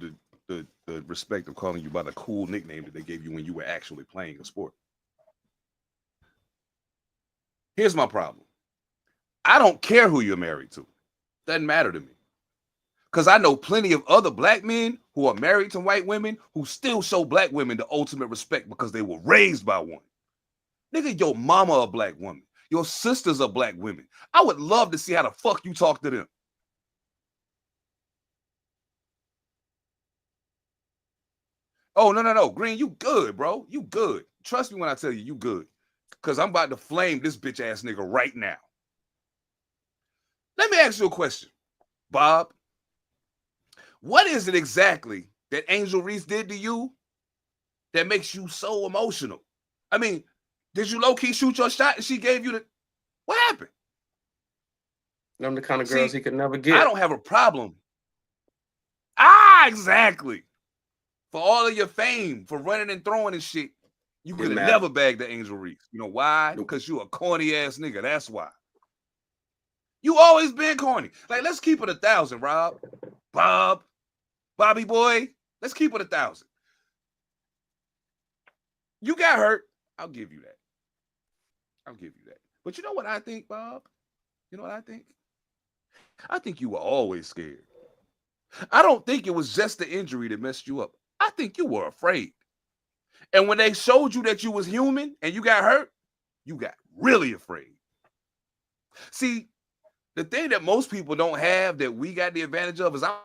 the respect of calling you by the cool nickname that they gave you when you were actually playing a sport. Here's my problem. I don't care who you're married to. Doesn't matter to me. Because I know plenty of other black men who are married to white women who still show black women the ultimate respect because they were raised by one. Nigga, your mama a black woman. Your sisters are black women. I would love to see how the fuck you talk to them. Oh, no. Green, you good, bro. You good. Trust me when I tell you, you good. Because I'm about to flame this bitch ass nigga right now. Let me ask you a question, Bob. What is it exactly that Angel Reese did to you that makes you so emotional? I mean, did you low-key shoot your shot and she gave you the... What happened? Them the kind of girls he could never get. I don't have a problem. Exactly. For all of your fame, for running and throwing and shit, you could have never bagged the Angel Reese. You know why? Because you a corny-ass nigga. That's why. You always been corny. Like, let's keep it 1,000, Rob. Bobby boy, let's keep it 1,000. You got hurt. I'll give you that. But you know what I think, Bob? You know what I think? I think you were always scared. I don't think it was just the injury that messed you up. I think you were afraid. And when they showed you that you was human and you got hurt, you got really afraid. See, the thing that most people don't have that we got the advantage of is I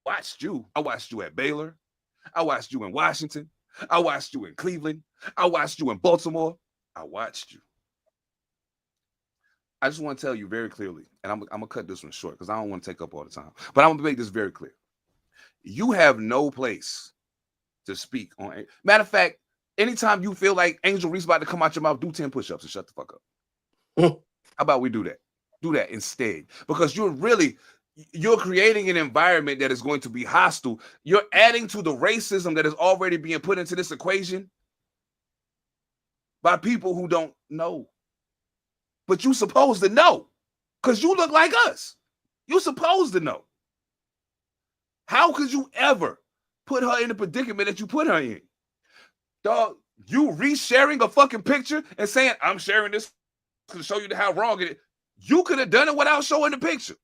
watched you. I watched you at Baylor. I watched you in Washington. I watched you in Cleveland. I watched you in Baltimore. I watched you. I just want to tell you very clearly, and I'm going to cut this one short because I don't want to take up all the time, but I'm going to make this very clear. You have no place to speak on. Matter of fact, anytime you feel like Angel Reese about to come out your mouth, do 10 push-ups and shut the fuck up. How about we do that? Do that instead. Because you're creating an environment that is going to be hostile. You're adding to the racism that is already being put into this equation by people who don't know. But you're supposed to know because you look like us. You're supposed to know. How could you ever put her in the predicament that you put her in? Dog, you resharing a fucking picture and saying, I'm sharing this to show you how wrong it is. You could have done it without showing the picture.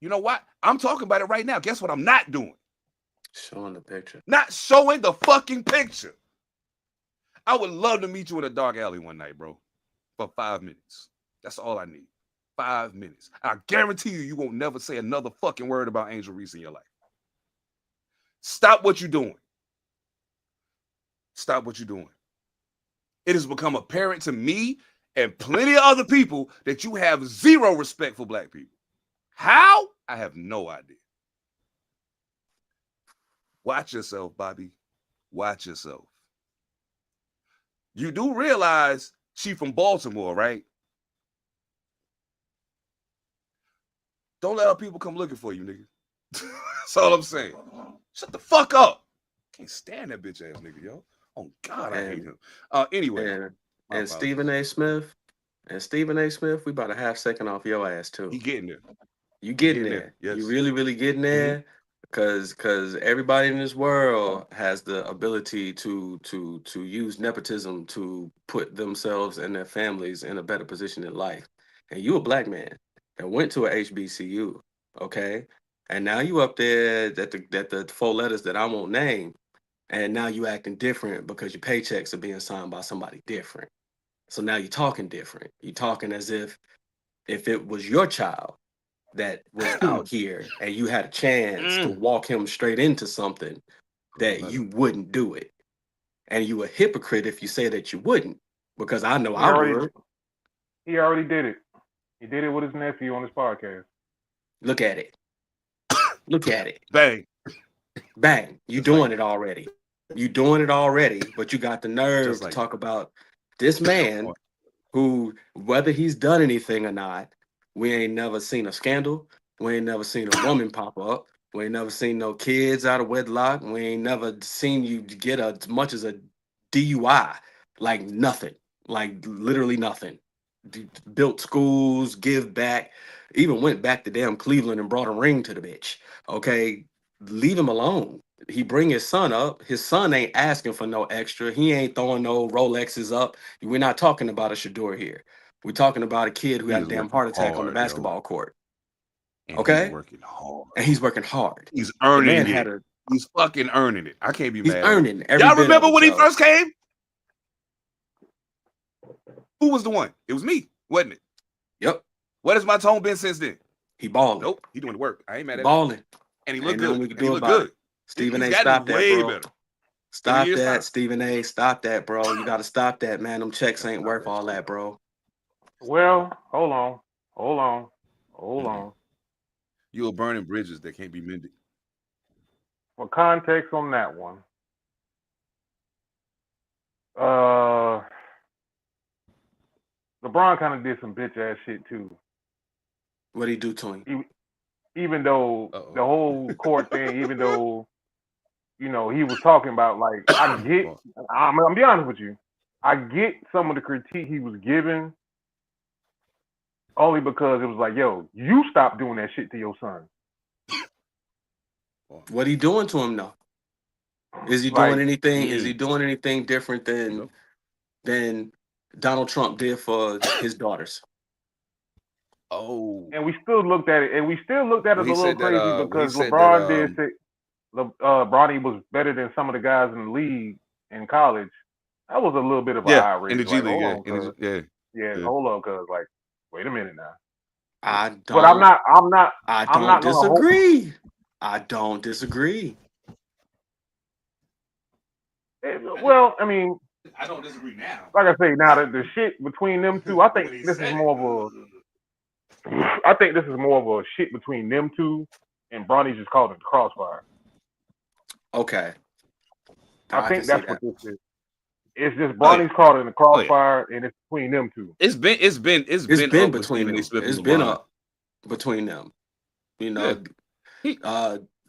You know what? I'm talking about it right now. Guess what I'm not doing? Showing the picture. Not showing the fucking picture. I would love to meet you in a dark alley one night, bro, for 5 minutes. That's all I need. 5 minutes. I guarantee you won't never say another fucking word about Angel Reese in your life. Stop what you're doing. Stop what you're doing. It has become apparent to me and plenty of other people that you have zero respect for black people. How? I have no idea. Watch yourself, Bobby. Watch yourself. You do realize she from Baltimore, right? Don't let our people come looking for you, nigga. That's all I'm saying. Shut the fuck up. Can't stand that bitch ass nigga, yo. Oh God, I hate him. Anyway. And Stephen A. Smith, we about a half second off your ass too. He getting there. You getting there. Yes. You really, really getting there. Because everybody in this world has the ability to use nepotism to put themselves and their families in a better position in life. And you a black man that went to a HBCU, okay? And now you up there that the 4 letters that I won't name, and now you acting different because your paychecks are being signed by somebody different. So now you're talking different. You're talking as if it was your child that was out here and you had a chance to walk him straight into something, that you wouldn't do it. And you a hypocrite if you say that you wouldn't, because I know I would. He already did it. He did it with his nephew on his podcast. Look at it. Look at it. Bang. Bang. You doing it already. You doing it already, but you got the nerve to talk about this man who, whether he's done anything or not, we ain't never seen a scandal. We ain't never seen a woman pop up. We ain't never seen no kids out of wedlock. We ain't never seen you get as much as a DUI. Like nothing. Like literally nothing. Built schools, give back, even went back to damn Cleveland and brought a ring to the bitch. Okay, leave him alone. He bring his son up. His son ain't asking for no extra. He ain't throwing no Rolexes up. We're not talking about a Shador here. We're talking about a kid who had a damn heart attack on the basketball court. And okay, he's working hard. And he's working hard. He's earning it. He's fucking earning it. I can't be mad. He's earning every Y'all bit remember of it, when he though. first came? Who was the one? It was me, wasn't it? Yep. What has my tone been since then? He balling. Nope. He doing the work. I ain't mad at him. Balling. And he looked good. And he look good. Stephen A. Stop that, bro. Better. Stop that, Stephen A. Stop that, bro. You got to stop that, man. Them checks ain't worth all that, bro. Well, hold on. You're burning bridges that can't be mended. For context on that one, LeBron kind of did some bitch ass shit too. What'd he do to him? Even though the whole court thing, even though, you know, he was talking about, like, I'm gonna be honest with you, I get some of the critique he was giving, only because it was like, yo, you stop doing that shit to your son. What he doing to him though? Is he doing anything? Is he doing anything different than Donald Trump did for his daughters? And we still looked at it, a little crazy because LeBron did say Bronny was better than some of the guys in the league in college. That was a little bit of an outrage. In the G League, hold on, cuz, like, wait a minute now. I don't. But I don't disagree. I don't disagree. Well, I mean, I don't disagree now. Like I say, now the shit between them two, I think this is more of a shit between them two, and Bronny just called it the crossfire. Okay. I think that's what this is. It's just Bronny's caught in the crossfire, and it's between them two. It's been between them. It's been up between them. You know,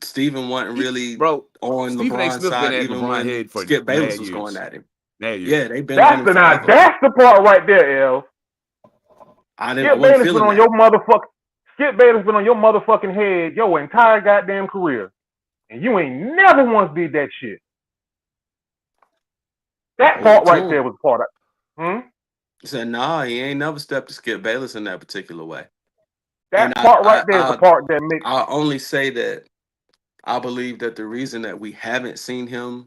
Stephen wasn't really on LeBron's side, even when Skip Bayless was going at him. Yeah, they've been. That's the part right there, L. Skip Bayless been on your motherfucking head your entire goddamn career, and you ain't never once did that shit. That part right there was part of. He said, nah, he ain't never stepped to Skip Bayless in that particular way. That And part right there is the part that makes. I only say that I believe that the reason that we haven't seen him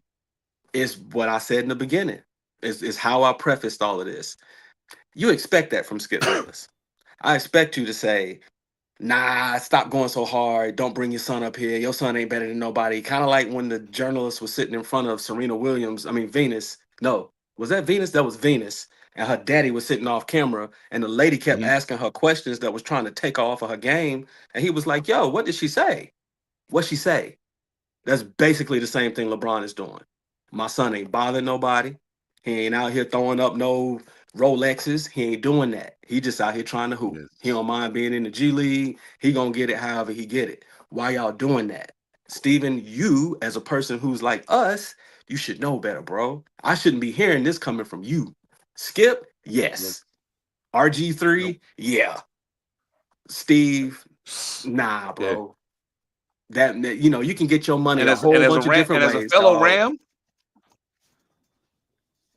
is what I said in the beginning. Is how I prefaced all of this. You expect that from Skip Bayless. I expect you to say, nah, stop going so hard. Don't bring your son up here. Your son ain't better than nobody. Kind of like when the journalist was sitting in front of Serena Williams. I mean, Venus. No, was that Venus? That was Venus. And her daddy was sitting off camera. And the lady kept asking her questions that was trying to take her off of her game. And he was like, yo, what did she say? What'd she say? That's basically the same thing LeBron is doing. My son ain't bothering nobody. He ain't out here throwing up no Rolexes. He ain't doing that. He just out here trying to hoop. Yes. He don't mind being in the G League. He gonna get it however he get it. Why y'all doing that? Steven, you as a person who's like us, you should know better, bro. I shouldn't be hearing this coming from you. Skip, yes. RG3, Nope. yeah. Steve, nah, bro. That you know, you can get your money a whole bunch of different ways.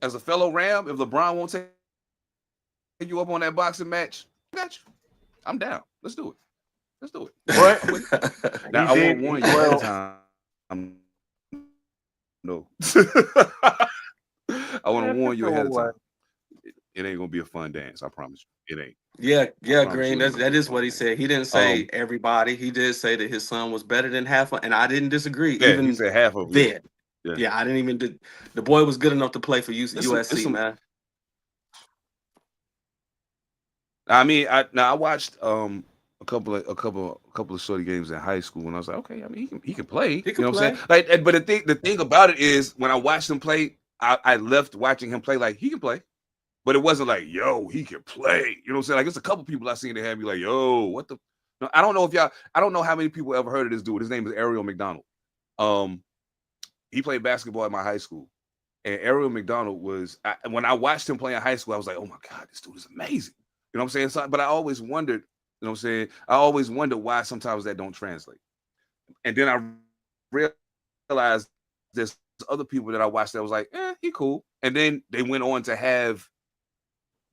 As a fellow Ram, if LeBron won't take you up on that boxing match, I got you. I'm down. Let's do it. But now I want to warn you ahead of time. No. I want to warn you ahead of time. It ain't gonna be a fun dance. I promise you. It ain't. Yeah, Green. That is what he said. He didn't say everybody. He did say that his son was better than half of, and I didn't disagree. Yeah, even he said half of then. Yeah. Yeah, I didn't even. The boy was good enough to play for USC, man. I mean, I watched a couple of shorty games in high school, and I was like, okay, I mean, he can play. He can what play. I'm saying? Like, but the thing about it is, when I watched him play, I left watching him play like he can play. But it wasn't like, yo, he can play. You know what I'm saying? Like, it's a couple people I seen that had me like, yo, what the? No, I don't know how many people ever heard of this dude. His name is Ariel McDonald. He played basketball at my high school. And Ariel McDonald when I watched him play in high school, I was like, oh my God, this dude is amazing. You know what I'm saying? So, but I always wondered, you know what I'm saying? I always wondered why sometimes that don't translate. And then I realized there's other people that I watched that was like, he cool. And then they went on to have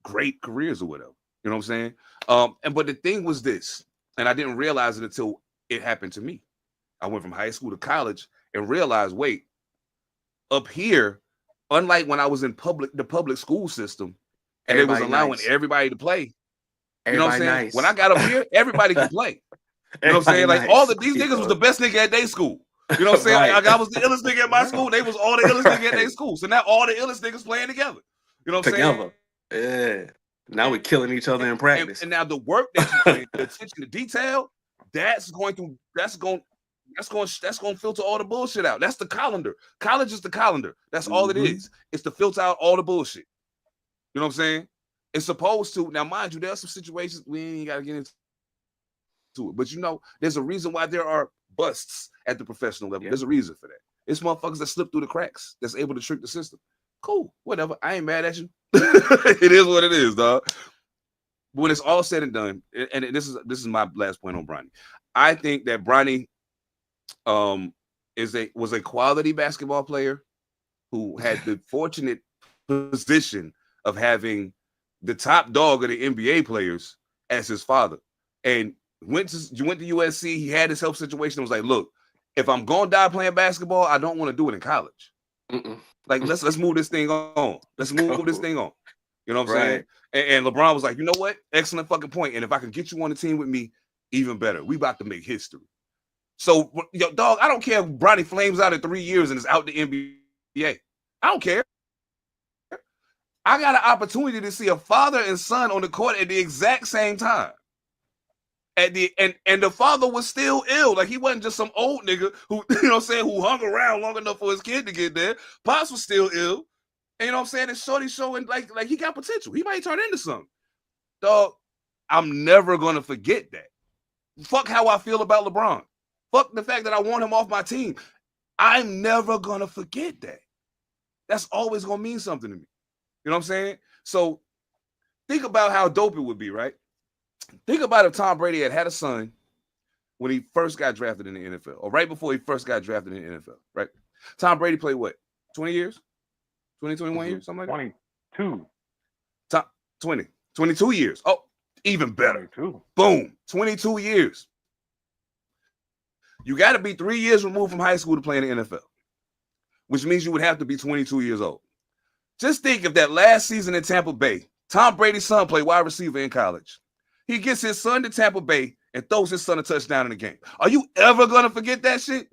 great careers or whatever. You know what I'm saying? But the thing was this, and I didn't realize it until it happened to me. I went from high school to college and realized, wait, up here, unlike when I was in the public school system, and they was allowing everybody to play. You know what I'm saying? When I got up here, everybody could play. You know what I'm saying? Like these niggas was the best nigga at their school. You know what I'm saying? Like, I was the illest nigga at my school. They was all the illest nigga at their school. So now all the illest niggas playing together. You know what I'm saying? Yeah. Now we're killing each other in practice. And now the work that you put in, the attention to detail, that's going to filter all the bullshit out. That's the calendar. College is the calendar. That's all it is. It's to filter out all the bullshit. You know what I'm saying? It's supposed to. Now, mind you, there are some situations we ain't got to get into it. But you know, there's a reason why there are busts at the professional level. There's a reason for that. It's motherfuckers that slip through the cracks that's able to trick the system. Cool, whatever. I ain't mad at you. It is what it is, dog. But when it's all said and done, and this is my last point on Bronny. I think that Bronny was a quality basketball player who had the fortunate position of having the top dog of the NBA players as his father, and went to USC. He had his health situation. And was like, look, if I'm gonna die playing basketball, I don't want to do it in college. Like, let's move this thing on. Let's move this thing on. You know what I'm saying? And LeBron was like, you know what? Excellent fucking point. And if I can get you on the team with me, even better. We about to make history. So, yo, dog, I don't care if Bronny flames out in 3 years and is out the NBA. I don't care. I got an opportunity to see a father and son on the court at the exact same time. And the father was still ill. Like, he wasn't just some old nigga who, you know what I'm saying, who hung around long enough for his kid to get there. Pops was still ill. And you know what I'm saying? And Shorty's showing like he got potential. He might turn into something. Dog, I'm never gonna forget that. Fuck how I feel about LeBron. Fuck the fact that I want him off my team. I'm never gonna forget that. That's always gonna mean something to me. You know what I'm saying? So think about how dope it would be, right? Think about if Tom Brady had a son when he first got drafted in the NFL, or right before he first got drafted in the NFL, right? Tom Brady played what? 20 years? 20, 21 years? Something like that? 22. 22 years. Oh, Even better. 22. Boom. 22 years. You got to be 3 years removed from high school to play in the NFL, which means you would have to be 22 years old. Just think if that last season in Tampa Bay, Tom Brady's son played wide receiver in college. He gets his son to Tampa Bay and throws his son a touchdown in the game. Are you ever going to forget that shit?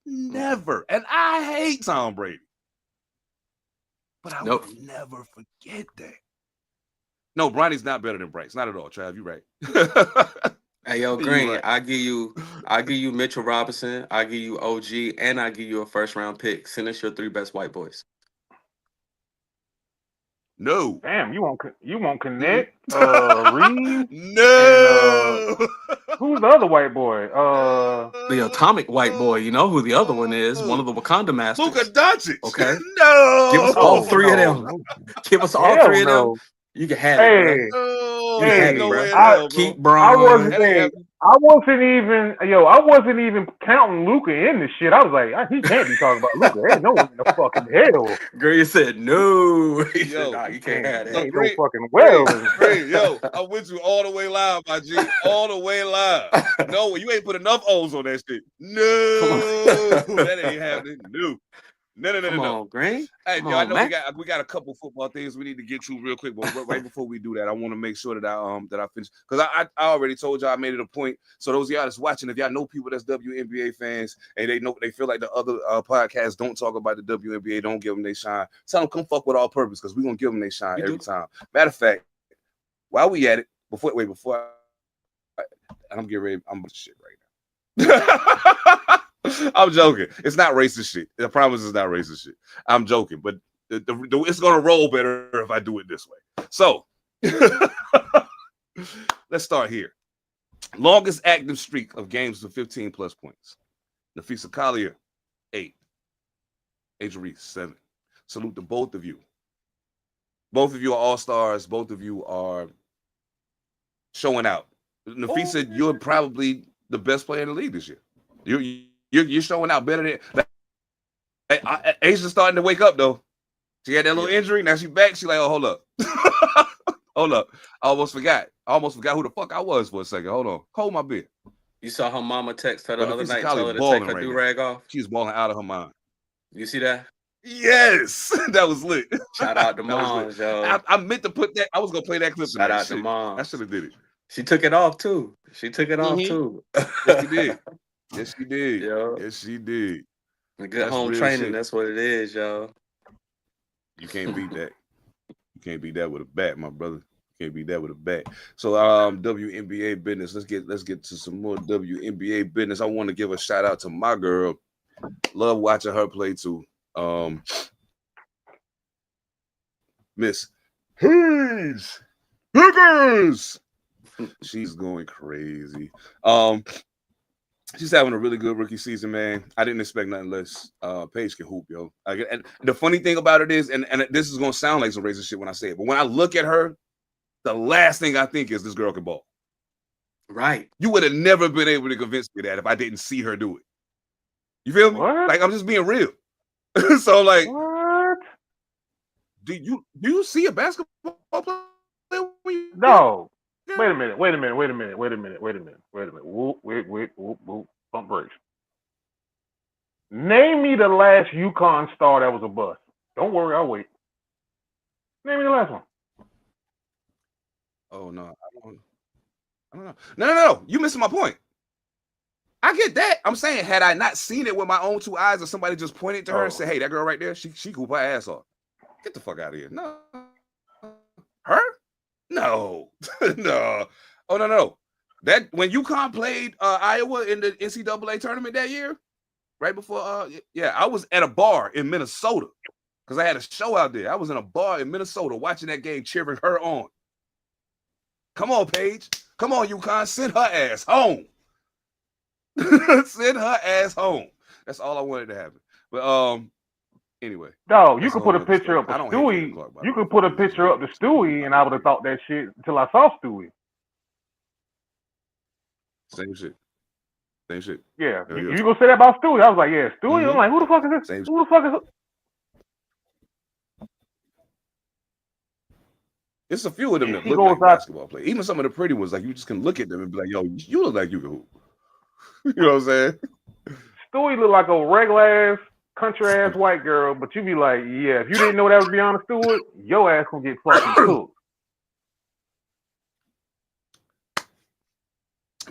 Never. And I hate Tom Brady. But I would never forget that. No, Bronny's not better than Bryce. Not at all, Trav. You're right. Hey, yo, Green, right. I give you Mitchell Robinson, I give you OG, and I give you a first-round pick. Send us your 3 best white boys. No. Damn, you won't connect. Reed. No. And, who's the other white boy? The atomic white boy. You know who the other one is? One of the Wakanda masters. Luka Doncic. Okay. No. Give us all 3 of them. Give us all 3 of them. You can have it, bro. You can have it, bro. Keep Braun. I wasn't even counting Luka in this shit. I was like, he can't be talking about Luka. Ain't no way in the fucking hell. Green said no. He said, nah, you can't have that. Ain't no fucking well. Yo, I'm with you all the way live, my G. All the way live. No, you ain't put enough O's on that shit. No. That ain't happening. No. No. Come on, Green. Hey, yo, I know we got a couple football things we need to get to real quick, but right before we do that, I want to make sure that I finish, because I already told y'all I made it a point. So those of y'all that's watching, if y'all know people that's WNBA fans and they feel like the other podcasts don't talk about the WNBA, don't give them their shine. Tell them come fuck with All Purpose, because we're gonna give them their shine every time. Matter of fact, while we at it, before I'm getting ready, I'm with shit right now. I'm joking. It's not racist shit. I promise it's not racist shit. I'm joking, but it's gonna roll better if I do it this way. So let's start here. Longest active streak of games with 15 plus points. Nafisa Collier, 8. Angel Reese, 7. Salute to both of you. Both of you are all-stars. Both of you are showing out. Nafisa, you're probably the best player in the league this year. You're showing out better than Asia's starting to wake up though. She had that little injury. Now she's back. She's like, oh, hold up. Hold up. I almost forgot who the fuck I was for a second. Hold on. Hold my beer. You saw her mama text her the other night, tell her to take her do-rag off. She's balling out of her mind. You see that? Yes. That was lit. Shout out to moms, yo. I meant to put that. I was gonna play that clip. Shout out to moms. I should have did it. She took it off too. Yes, she did. Yes, she did. Yo. Yes, she did. Good home training. Shit. That's what it is, y'all. You can't beat that. You can't beat that with a bat, my brother. You can't beat that with a bat. So, WNBA business. Let's get to some more WNBA business. I want to give a shout out to my girl. Love watching her play too. Miss Hayes Higgins. She's going crazy. She's having a really good rookie season, man. I didn't expect nothing less. Paige can hoop, yo. And the funny thing about it is, and this is gonna sound like some racist shit when I say it, but when I look at her, the last thing I think is this girl can ball. Right. You would have never been able to convince me that if I didn't see her do it. You feel me? What? Like I'm just being real. So like, what? Do you see a basketball player? No. Wait a minute. Whoop. Bump brakes. Name me the last UConn star that was a bust. Don't worry, I'll wait. Name me the last one. Oh no, I don't know. No. You missing my point. I get that. I'm saying, had I not seen it with my own 2 eyes, or somebody just pointed to her and said, "Hey, that girl right there, she hoop her ass off." Get the fuck out of here. No. Her? No. No. Oh, no. That when UConn played Iowa in the NCAA tournament that year, right before I was at a bar in Minnesota because I had a show out there. I was in a bar in Minnesota watching that game, cheering her on. Come on, Paige. Come on, UConn. Send her ass home. Send her ass home. That's all I wanted to happen. But anyway. No, you could put a picture up of Stewie. You could put a picture up to Stewie, and I would have thought that shit until I saw Stewie. Same shit. Yeah. You gonna say that about Stewie? I was like, yeah, Stewie. Mm-hmm. I'm like, who the fuck is this? Same who the fuck is It's a few of them that He look goes like out. basketball players. Even some of the pretty ones, like you just can look at them and be like, "Yo, you look like you can hoop." You know what I'm saying? Stewie look like a regular ass, country ass white girl, but you be like, yeah, if you didn't know that was Breonna Stewart, your ass gonna get fucking cooked.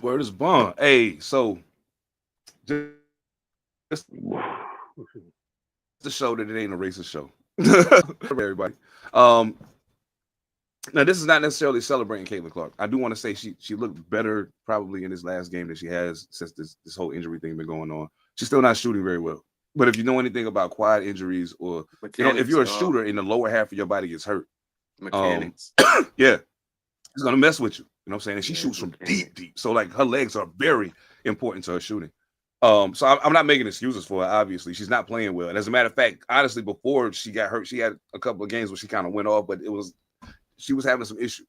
Word is bond. Hey, so just to show that it ain't a racist show. Everybody. Now this is not necessarily celebrating Caitlin Clark. I do want to say she looked better probably in this last game than she has since this whole injury thing been going on. She's still not shooting very well. But if you know anything about quad injuries or if you're a shooter and the lower half of your body gets hurt, mechanics, yeah, it's gonna mess with you. You know what I'm saying? And she shoots from deep. So like her legs are very important to her shooting. So I'm not making excuses for her. Obviously, she's not playing well. And as a matter of fact, honestly, before she got hurt, she had a couple of games where she kind of went off, but she was having some issues.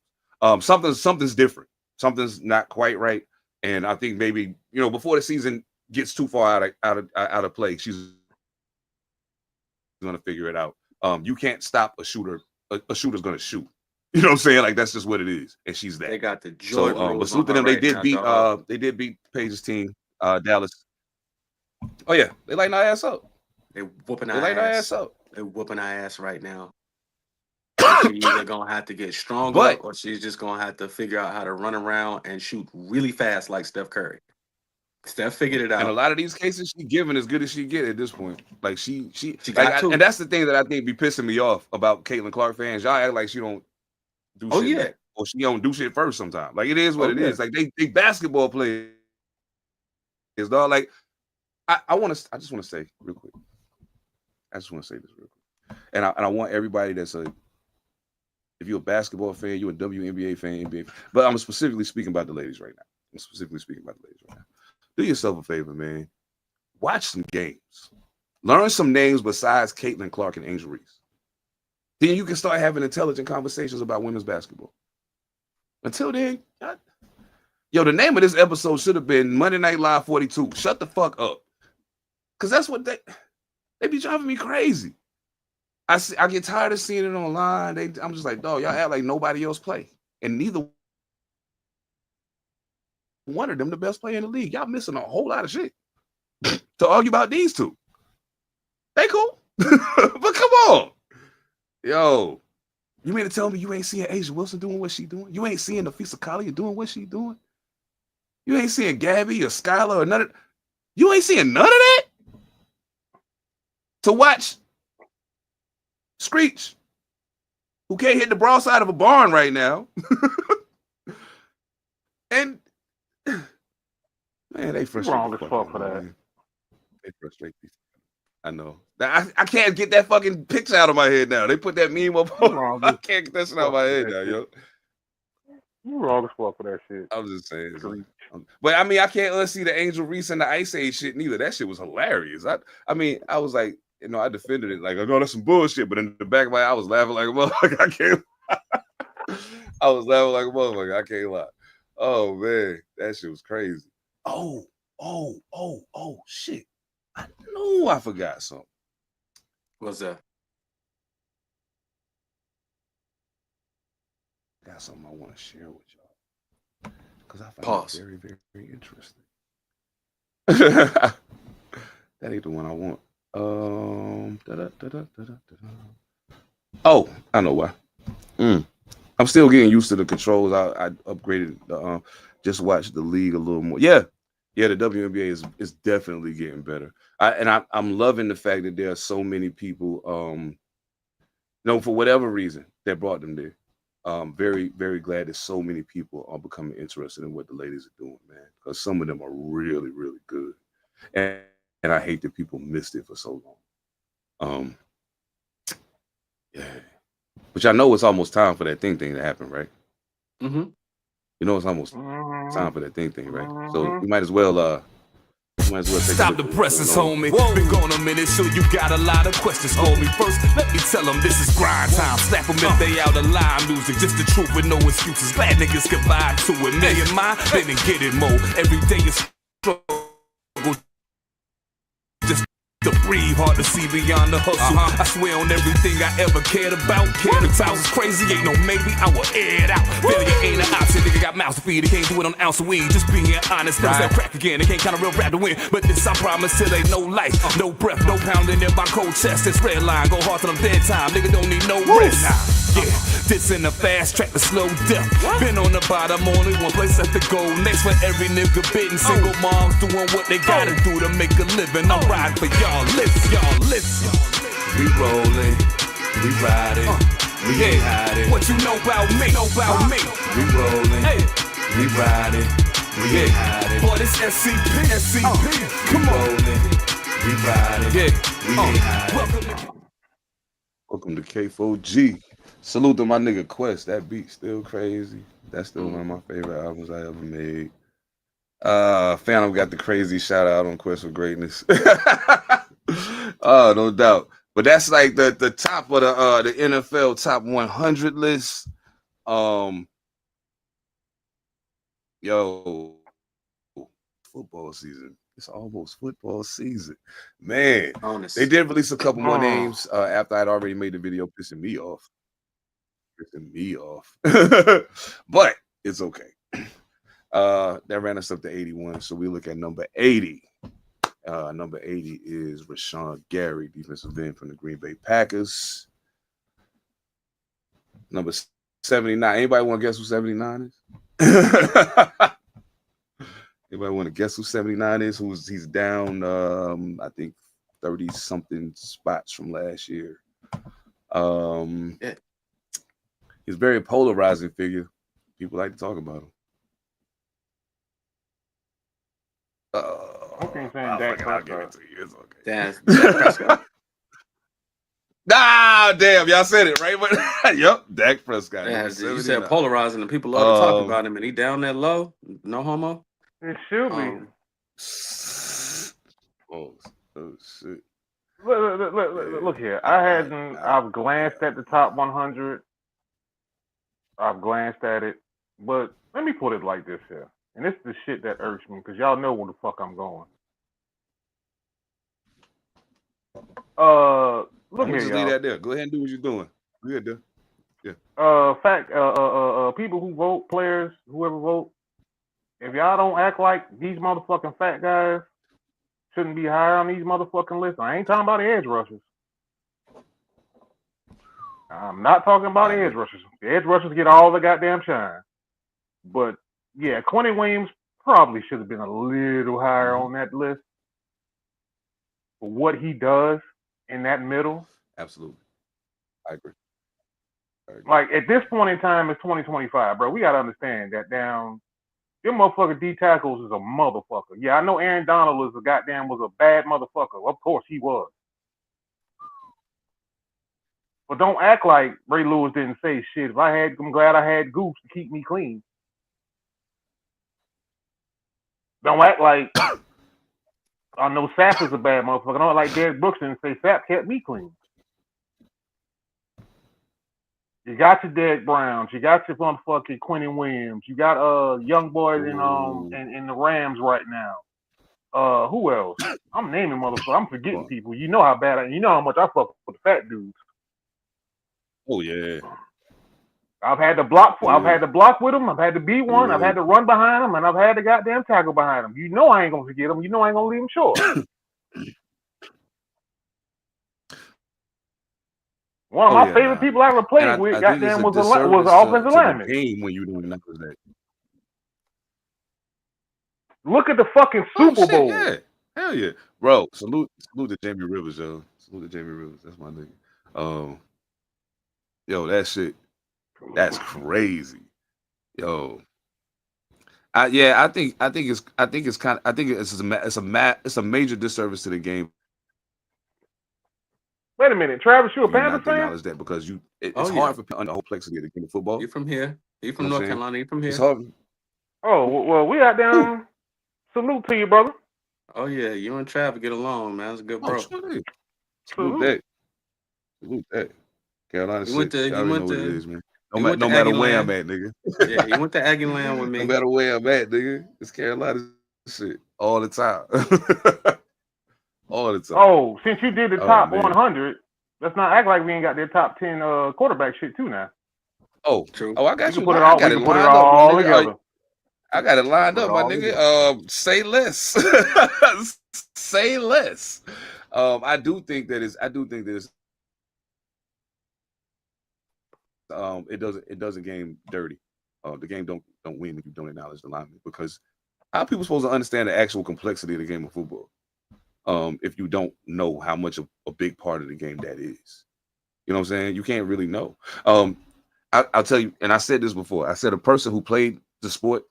Something's different. Something's not quite right. And I think maybe, before the season gets too far out of play, she's gonna figure it out. You can't stop a shooter. A shooter's gonna shoot. You know what I'm saying? Like that's just what it is. And she's that. They got the Jordan. So but salute to them. They did beat Paige's team, Dallas. Oh yeah, they lighting our ass up. They whooping our lighting our ass up. They whooping our ass right now. She's either gonna have to get stronger, or she's just gonna have to figure out how to run around and shoot really fast like Steph Curry. Steph figured it out. And a lot of these cases, she giving as good as she get at this point. Like she got to. And that's the thing that I think be pissing me off about Caitlin Clark fans. Y'all act like she don't do shit. Back, or she don't do shit first sometimes. Like it is what it is. Like they basketball players, dog. Like I just want to say real quick. I just want to say this real quick. And I want everybody that's if you're a basketball fan, you're a WNBA fan, NBA fan. But I'm specifically speaking about the ladies right now. Do yourself a favor, man. Watch some games. Learn some names besides Caitlin Clark and Angel Reese. Then you can start having intelligent conversations about women's basketball. Until then, the name of this episode should have been Monday Night Live 42. Shut the fuck up. Because that's what they be driving me crazy. I get tired of seeing it online. I'm just like, dog, y'all act like nobody else play. And neither one of them the best player in the league. Y'all missing a whole lot of shit to argue about these two. They cool. But come on. Yo, you mean to tell me you ain't seeing Asia Wilson doing what she doing? You ain't seeing Nafisa Collier doing what she doing? You ain't seeing Gabby or Skylar or none of you ain't seeing none of that? To watch Screech, who can't hit the broadside of a barn right now. And man, they frustrate. Wrong as fuck for that. Man. They frustrate these. I know. I can't get that fucking picture out of my head now. They put that meme up. I can't get that shit out of my head now, yo. You wrong as fuck for that shit. I was just saying. But I mean, I can't unsee the Angel Reese and the Ice Age shit neither. That shit was hilarious. I mean, I was like, I defended it like, oh, that's some bullshit. But in the back of my eye, I was laughing like a motherfucker. I can't. I was laughing like a motherfucker. I can't lie. Oh man, that shit was crazy. Oh, shit. I know I forgot something. What's that? I got something I want to share with y'all. Because I find it very, very, very interesting. That ain't the one I want. Oh, I know why. I'm still getting used to the controls. I upgraded just watch the league a little more. Yeah, the WNBA is definitely getting better. I'm loving the fact that there are so many people, for whatever reason, that brought them there. Very, very glad that so many people are becoming interested in what the ladies are doing, man. Because some of them are really, really good. And I hate that people missed it for so long. Yeah. But y'all know it's almost time for that thing to happen, right? Mm-hmm. You know it's almost time for that thing, right? So you might as well Stop the presses, homie. Been gone a minute, so you got a lot of questions for me. First, let me tell them this is grind time. Slap them if they out of line music. Just the truth with no excuses. Glad niggas can vibe to it. Me and mine, they didn't get it more. Every day is struggle. Just the breathe, hard to see beyond the hustle. I swear on everything I ever cared about. The times was crazy, ain't no maybe, I will air it out. Failure ain't an option, nigga got mouths to feed. He can't do it on an ounce of weed. Just being honest, never that crack again. They can't count a real rap to win. But this I promise, till ain't no life, no breath, no pounding in my cold chest. This red line, go hard till I'm dead time. Nigga don't need no rest. Yeah, this in the fast track to slow death. Been on the bottom, only one place left to go. Next for every nigga bitten. Single moms doing what they gotta do to make a living. I'm riding for y'all. Listen. We rolling, we riding, we ain't hiding. What you know about me? We rolling, we riding, we ain't hiding. Boy, this SCP. Come on. Rolling, we riding, we ain't hiding. Welcome to K4G. Salute to my nigga Quest. That beat still crazy. That's still one of my favorite albums I ever made. Phantom got the crazy shout out on Quest for Greatness. Oh, no doubt. But that's like the top of the NFL top 100 list. Yo, football season. It's almost football season. Man, Honest. they did release a couple more names after I'd already made the video pissing me off. But it's okay. That ran us up to 81. So we look at number 80. Number 80 is Rashawn Gary, defensive end from the Green Bay Packers. Number 79. Anybody want to guess who 79 is? Anybody want to guess who 79 is? He's down, I think, 30-something spots from last year. He's a very polarizing figure. People like to talk about him. Okay, saying Dak Prescott. It's okay. Dak Prescott. Damn, y'all said it, right? But yep, Dak Prescott. Yeah, you said polarizing, and people love to talk about him, and he down that low. No homo. It should be. Oh shit. Look here. I've glanced at the top 100. I've glanced at it, but let me put it like this here. And this is the shit that irks me, because y'all know where the fuck I'm going. Look here, y'all. Leave that there. Go ahead and do what you're doing. Go ahead, yeah. People who vote, players, whoever vote, if y'all don't act like these motherfucking fat guys shouldn't be higher on these motherfucking lists, I ain't talking about the edge rushers. I'm not talking about the edge rushers. The edge rushers get all the goddamn shine. But yeah, Quentin Williams probably should have been a little higher on that list for what he does in that middle. Absolutely. I agree. Like, at this point in time, it's 2025, bro. We got to understand that them motherfucker D tackles is a motherfucker. Yeah, I know Aaron Donald was a bad motherfucker. Of course he was. But don't act like Ray Lewis didn't say shit. I'm glad I had Goose to keep me clean. Don't act like I know Sapp is a bad motherfucker. Don't act like Derek Brooks didn't say Sapp kept me clean. You got your Derek Browns. You got your motherfucking Quentin Williams. You got young boys in the Rams right now. Who else? I'm naming motherfuckers. I'm forgetting people. You know how bad you know how much I fuck with the fat dudes. Oh yeah. I've had to block with them. I've had to be one. I've had to run behind them, and I've had to goddamn tackle behind them. You know I ain't gonna forget them. You know I ain't gonna leave them short. One of my favorite people I ever played with, goddamn, was an offensive lineman. Game when you doing nothing that. Look at the fucking Super Bowl. Yeah. Hell yeah, bro. Salute to Jamie Rivers, yo. Salute to Jamie Rivers. That's my nigga. Yo, that shit. That's crazy, yo. I think it's a major disservice to the game. Wait a minute, Travis, you a Panther fan? Acknowledge that because it's hard for people under the whole complexity of the game of football. You from here? You from North Carolina? You from here? It's hard. Oh well, we out down. Salute to you, brother. Oh yeah, you and Travis get along, man. That's a good bro. Salute that. Carolina. You went to. What it is, man. No matter where I'm at, nigga. Yeah, you went to Aggie Land with me. No matter where I'm at, nigga. It's Carolina shit all the time. all the time. Oh, since you did the Oh top man. 100, let's not act like we ain't got their top 10 quarterback shit too now. Oh, True. oh, I We got can you. put it I all. got We it can put it lined up, my all nigga. together. I got it lined Put up, it my all nigga. Say less. Say less. I do think that it's. It doesn't game dirty. The game don't win when you don't acknowledge the lineman, because how are people supposed to understand the actual complexity of the game of football if you don't know how much of a big part of the game that is? You know what I'm saying? You can't really know. I'll tell you, and I said this before. I said a person who played the sport,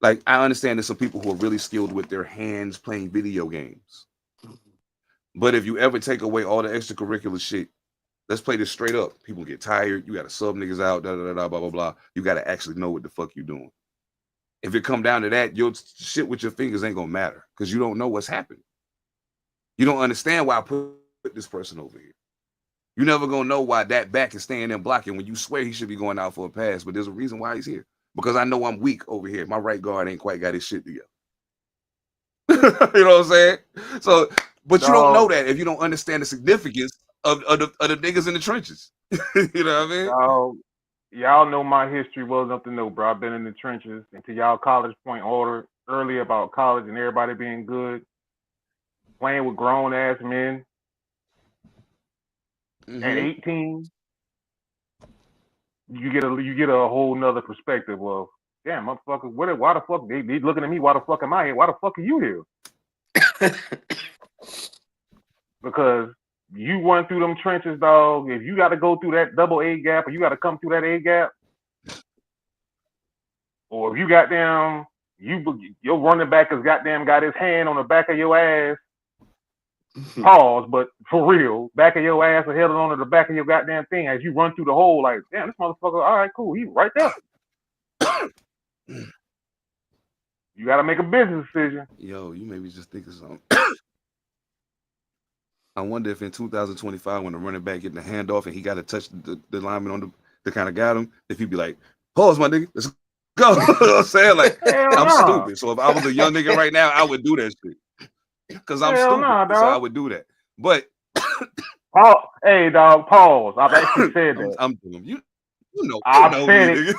like, I understand there's some people who are really skilled with their hands playing video games. But if you ever take away all the extracurricular shit, let's play this straight up. People get tired. You got to sub niggas out, blah, blah, blah. You got to actually know what the fuck you doing. If it come down to that, your shit with your fingers ain't going to matter because you don't know what's happening. You don't understand why I put this person over here. You're never going to know why that back is staying there blocking when you swear he should be going out for a pass, but there's a reason why he's here. Because I know I'm weak over here. My right guard ain't quite got his shit together. You know what I'm saying? So, but you don't know that if you don't understand the significance of the niggas in the trenches. You know what I mean? Y'all know my history well enough to know, bro. I've been in the trenches. And to y'all college point order earlier about college and everybody being good, playing with grown ass men at 18, you get a whole nother perspective of, damn, motherfucker, why the fuck they looking at me? Why the fuck am I here? Why the fuck are you here? Because you run through them trenches, dog. If you got to go through that double A gap, or you got to come through that A gap, or if you goddamn your running back has goddamn got his hand on the back of your ass. Pause, but for real, back of your ass or held onto the back of your goddamn thing as you run through the hole. Like, damn, this motherfucker. All right, cool. He's right there. You got to make a business decision. Yo, you made me just think of something. I wonder if in 2025, when the running back getting the handoff and he got to touch the lineman on the kind of got him, if he'd be like, pause, my nigga, let's go. You know what I'm saying? Like, I'm stupid. So if I was a young nigga right now, I would do that shit. Because I'm stupid. So I would do that. But hey, dog, pause. I've actually said that. I'm doing you know. I've said it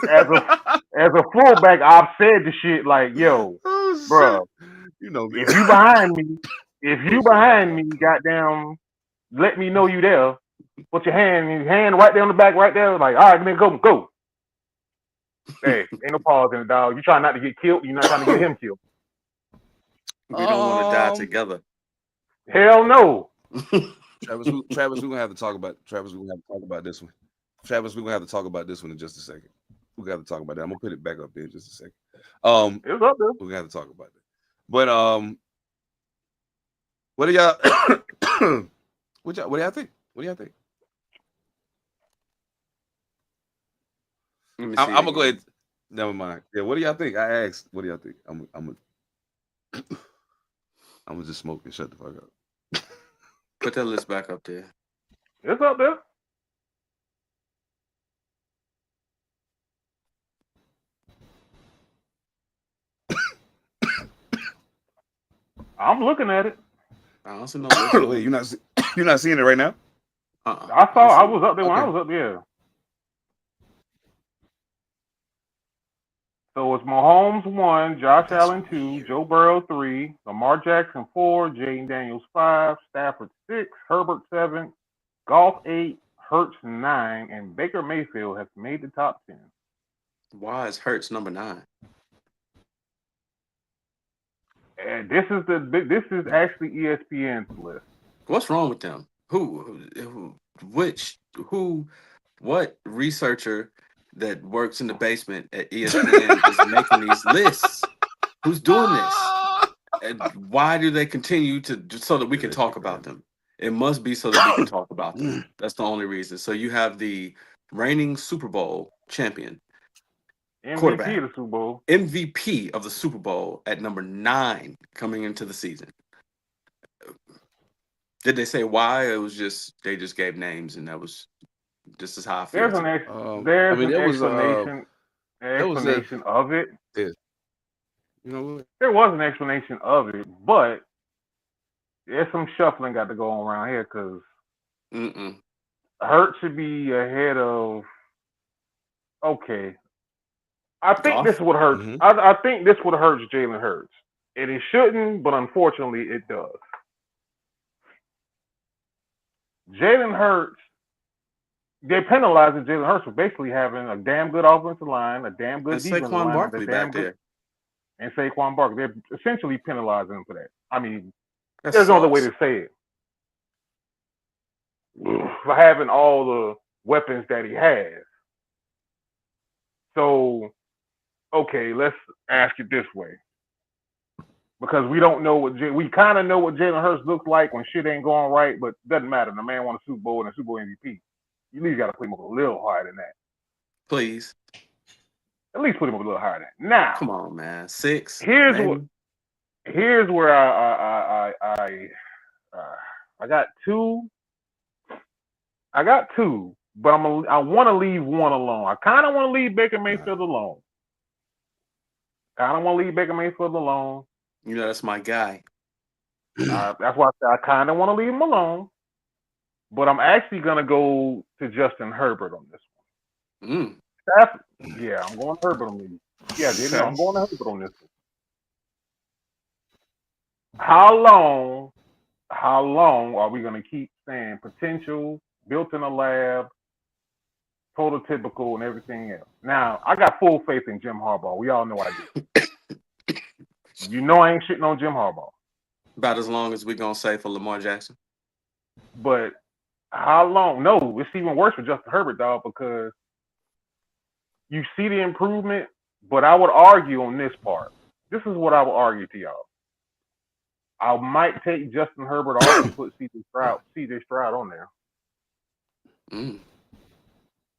as a fullback. I've said the shit like, yo, bro, you know me. If you behind me, goddamn, let me know you there. Put your hand right there on the back, right there. Like, all right, man, go. Hey, ain't no pause in it, dog. You trying not to get killed. You're not trying to get him killed. We don't want to die together. Hell no. Travis, we're gonna have to talk about this one. Travis, we're gonna have to talk about this one in just a second. We got to talk about that. I'm gonna put it back up there in just a second. It's up there. We're gonna have to talk about that. But what do y'all what do y'all think? What do y'all think? I'm gonna go ahead. Never mind. Yeah, what do y'all think? I asked, what do y'all think? I'm gonna just smoke and shut the fuck up. Put that list back up there. It's up there. I'm looking at it. I don't see no list. Wait, you're not seeing it right now? I was up there when I was up there. So it's Mahomes 1, Josh Allen 2, Joe Burrow 3, Lamar Jackson 4, Jaden Daniels 5, Stafford 6, Herbert 7, Goff 8, Hurts 9, and Baker Mayfield has made the top 10. Why is Hurts number 9? And this is actually ESPN's list. What's wrong with them? What researcher that works in the basement at ESPN is making these lists? Who's doing this? And why do they continue to, so that we can talk about them? It must be so that we can talk about them. That's the only reason. So you have the reigning Super Bowl champion, quarterback, MVP of the Super Bowl. MVP of the Super Bowl at number 9 coming into the season. Did they say why? It was just, they just gave names, and that was just as how I feel. There's an explanation of it. Yeah. You know what? There was an explanation of it, but there's some shuffling got to go on around here because Mm-mm. Hurts should be ahead of. Okay, I think this Goff? would hurt. Mhm. I think this would hurt Jalen Hurts, and it shouldn't, but unfortunately, it does. Jalen Hurts, they're penalizing Jalen Hurts for basically having a damn good offensive line, a damn And good defensive Saquon line, and a Barkley damn back good there. and Saquon Barkley. They're essentially penalizing him for that. I mean, That there's no other way sucks. to say it. For having all the weapons that he has. So, okay, let's ask it this way. Because we don't know we kind of know what Jalen Hurts looks like when shit ain't going right, but doesn't matter. The man won a Super Bowl and a Super Bowl MVP. You at least got to put him up a little higher than that. Please. At least put him up a little higher than that. Now, Come on, man. 6. here's maybe. where I got two. I got two, but I want to leave one alone. I kind of want to leave Baker Mayfield alone. You know, that's my guy. That's why I said I kind of want to leave him alone. But I'm actually gonna go to Justin Herbert on this one. Yeah, I'm going Herbert on this. Yeah, Okay. I'm going to Herbert on this one. How long are we gonna keep saying potential, built in a lab, prototypical, and everything else? Now, I got full faith in Jim Harbaugh. We all know I do. You know I ain't shitting on Jim Harbaugh. About as long as we're going to say for Lamar Jackson. But how long? No, it's even worse for Justin Herbert, dog, because you see the improvement, but I would argue on this part. This is what I would argue to y'all. I might take Justin Herbert off and put CJ Stroud on there.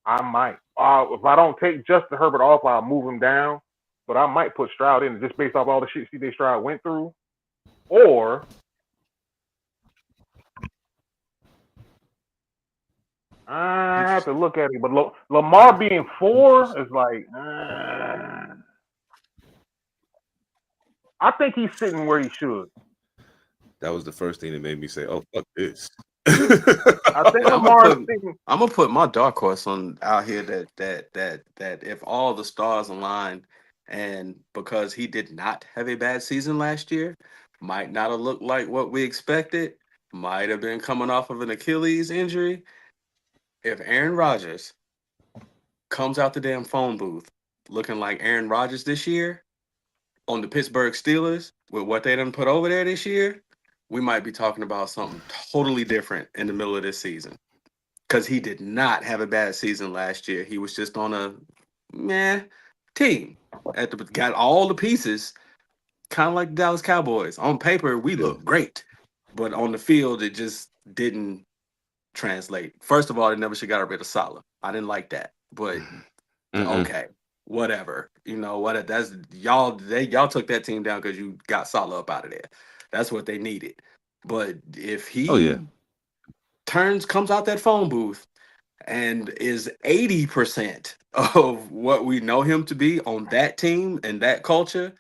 I might. If I don't take Justin Herbert off, I'll move him down. But I might put Stroud in just based off all the shit CJ Stroud went through. Or I have to look at it. But Lamar being 4 is like, I think he's sitting where he should. That was the first thing that made me say, "Oh, fuck this." I think Lamar's sitting. I'm gonna put my dark horse on out here that if all the stars align, and because he did not have a bad season last year, might not have looked like what we expected, might have been coming off of an Achilles injury. If Aaron Rodgers comes out the damn phone booth looking like Aaron Rodgers this year on the Pittsburgh Steelers with what they done put over there this year, we might be talking about something totally different in the middle of this season. Because he did not have a bad season last year. He was just on a team. Got all the pieces, kind of like the Dallas Cowboys. On paper, we look great. But on the field, it just didn't translate. First of all, they never should got rid of Salah. I didn't like that. But okay, whatever. You know what? That's y'all took that team down because you got Salah up out of there. That's what they needed. But if he comes out that phone booth and is 80% of what we know him to be on that team and that culture,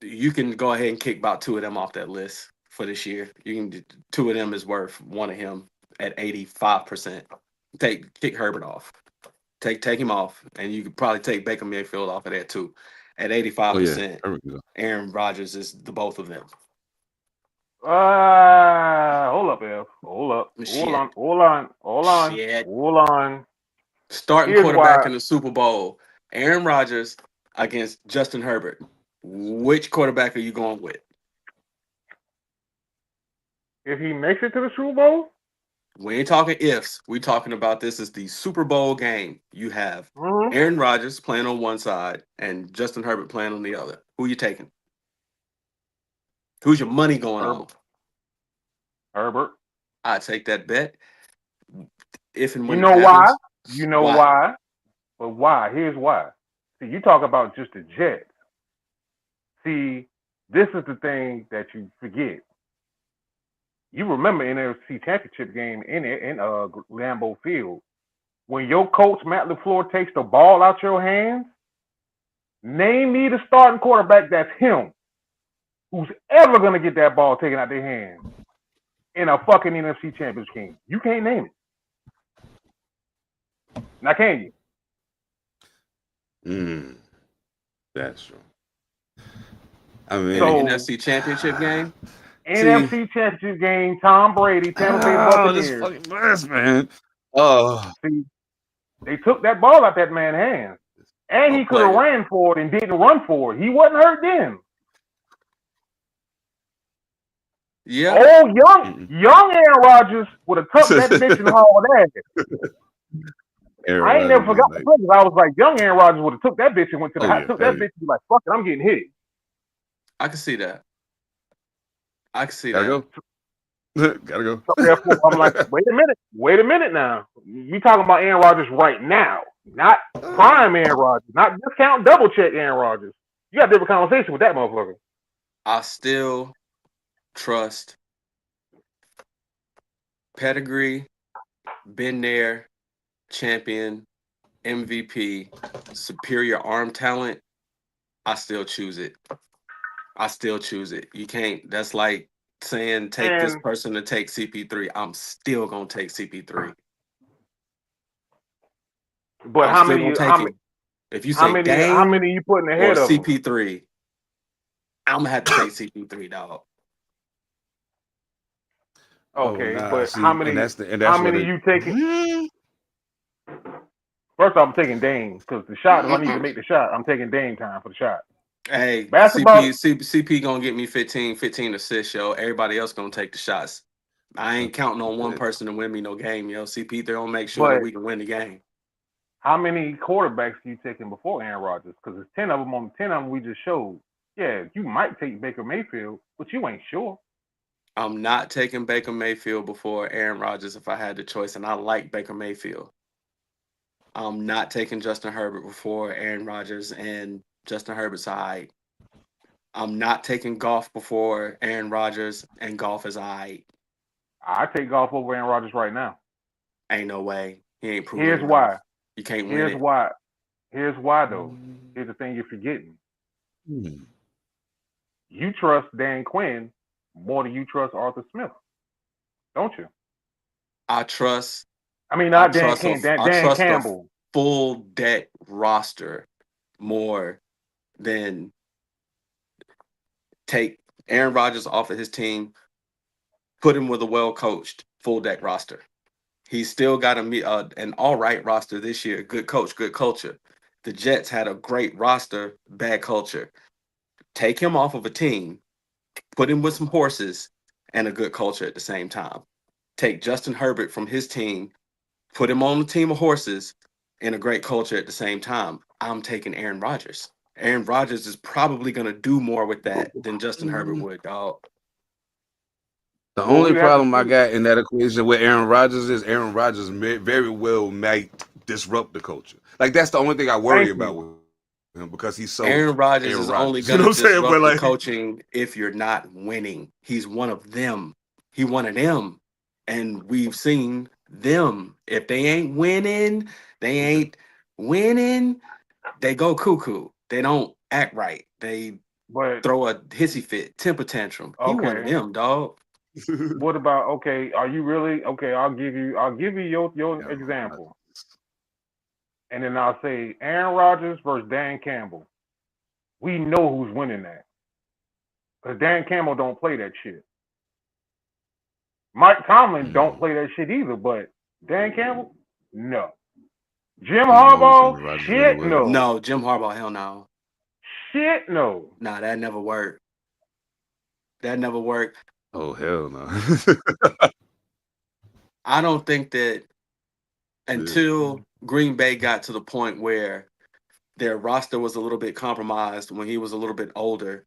you can go ahead and kick about 2 of them off that list for this year. You can 2 of them is worth 1 of him at 85%. Kick Herbert off. Take him off, and you could probably take Baker Mayfield off of that too. At 85%, Aaron Rodgers is the both of them. Hold up, Ev. Hold up. Hold on. Starting quarterback in the Super Bowl, Aaron Rodgers against Justin Herbert. Which quarterback are you going with? If he makes it to the Super Bowl? We ain't talking ifs. We talking about this is the Super Bowl game. You have Aaron Rodgers playing on one side and Justin Herbert playing on the other. Who you taking? Who's your money going on? Herbert. I take that bet. If and when you know it why? happens, You know why? But why? Here's why. See, you talk about just the Jets. See, this is the thing that you forget. You remember NFC Championship game in Lambeau Field. When your coach, Matt LaFleur, takes the ball out your hands, name me the starting quarterback that's him. who's ever gonna get that ball taken out their hands in a fucking NFC Championship game? You can't name it. Now can you? That's true. I mean, So- NFC Championship game. NFC Championship game, Tom Brady, Tampa Bay this Buccaneers. fucking mess, man. Oh, See, they took that ball out that man's hands. And he could have ran for it and didn't run for it. He wasn't hurt then. Yeah. Oh, young Aaron Rodgers would have tucked that bitch and hauled ass. I ain't never forgot the place. I was like, young Aaron Rodgers would have took that bitch and went to the house. Took that bitch and be like, fuck it, I'm getting hit. I can see that. I can see Gotta that. Gotta go. So therefore, I'm like, wait a minute now. We talking about Aaron Rodgers right now, not prime Aaron Rodgers, not discount double check Aaron Rodgers. You got a different conversation with that motherfucker. I still trust pedigree, been there, champion, MVP, superior arm talent. I still choose it. You can't. That's like saying take this person to take CP3. I'm still gonna take CP3. But how many? If you say Dame, how many you putting ahead of CP3? I'm gonna have to take CP3, dog. Okay, but see, how many? How many you taking? First off, I'm taking Dame because the shot. If I need to make the shot, I'm taking Dame time for the shot. Hey, basketball. CP gonna get me 15 assists, yo. Everybody else gonna take the shots. I ain't counting on one person to win me no game, yo. CP, they're gonna make sure that we can win the game. How many quarterbacks are you taking before Aaron Rodgers? Because there's 10 of them on 10 of them we just showed. Yeah, you might take Baker Mayfield, but you ain't sure. I'm not taking Baker Mayfield before Aaron Rodgers if I had the choice, and I like Baker Mayfield. I'm not taking Justin Herbert before Aaron Rodgers, and Justin Herbert's all right. I'm not taking Goff before Aaron Rodgers, and Goff is all right. I take Goff over Aaron Rodgers right now. Ain't no way. He ain't proven Here's enough. why. You can't win Here's it. why. Here's why, though. Here's the thing you're forgetting. You trust Dan Quinn more than you trust Arthur Smith, don't you? I trust. I mean, not Dan Quinn, Dan trust Campbell. Full deck roster more than take Aaron Rodgers off of his team, put him with a well-coached full deck roster. He's still got an all right roster this year. Good coach, good culture. The Jets had a great roster, bad culture. Take him off of a team, put him with some horses and a good culture at the same time. Take Justin Herbert from his team, put him on a team of horses and a great culture at the same time. I'm taking Aaron Rodgers. Aaron Rodgers is probably going to do more with that than Justin Herbert would, dog. The only problem I got in that equation with Aaron Rodgers is Aaron Rodgers very well might disrupt the culture. Like, that's the only thing I worry about with him because he's so. Aaron Rodgers is only going to disrupt the coaching if you're not winning. He's one of them. He one of them. And we've seen them. If they ain't winning, they go cuckoo. They don't act right. They throw a hissy fit, temper tantrum. He one of them, dog. What about are you really I'll give you your example. And then I'll say Aaron Rodgers versus Dan Campbell. We know who's winning that. Because Dan Campbell don't play that shit. Mike Tomlin don't play that shit either, but Dan Campbell, no. Jim Harbaugh, shit, no. No, Jim Harbaugh, hell no. Shit, no. Nah, that never worked. Oh, hell no. I don't think that until Green Bay got to the point where their roster was a little bit compromised when he was a little bit older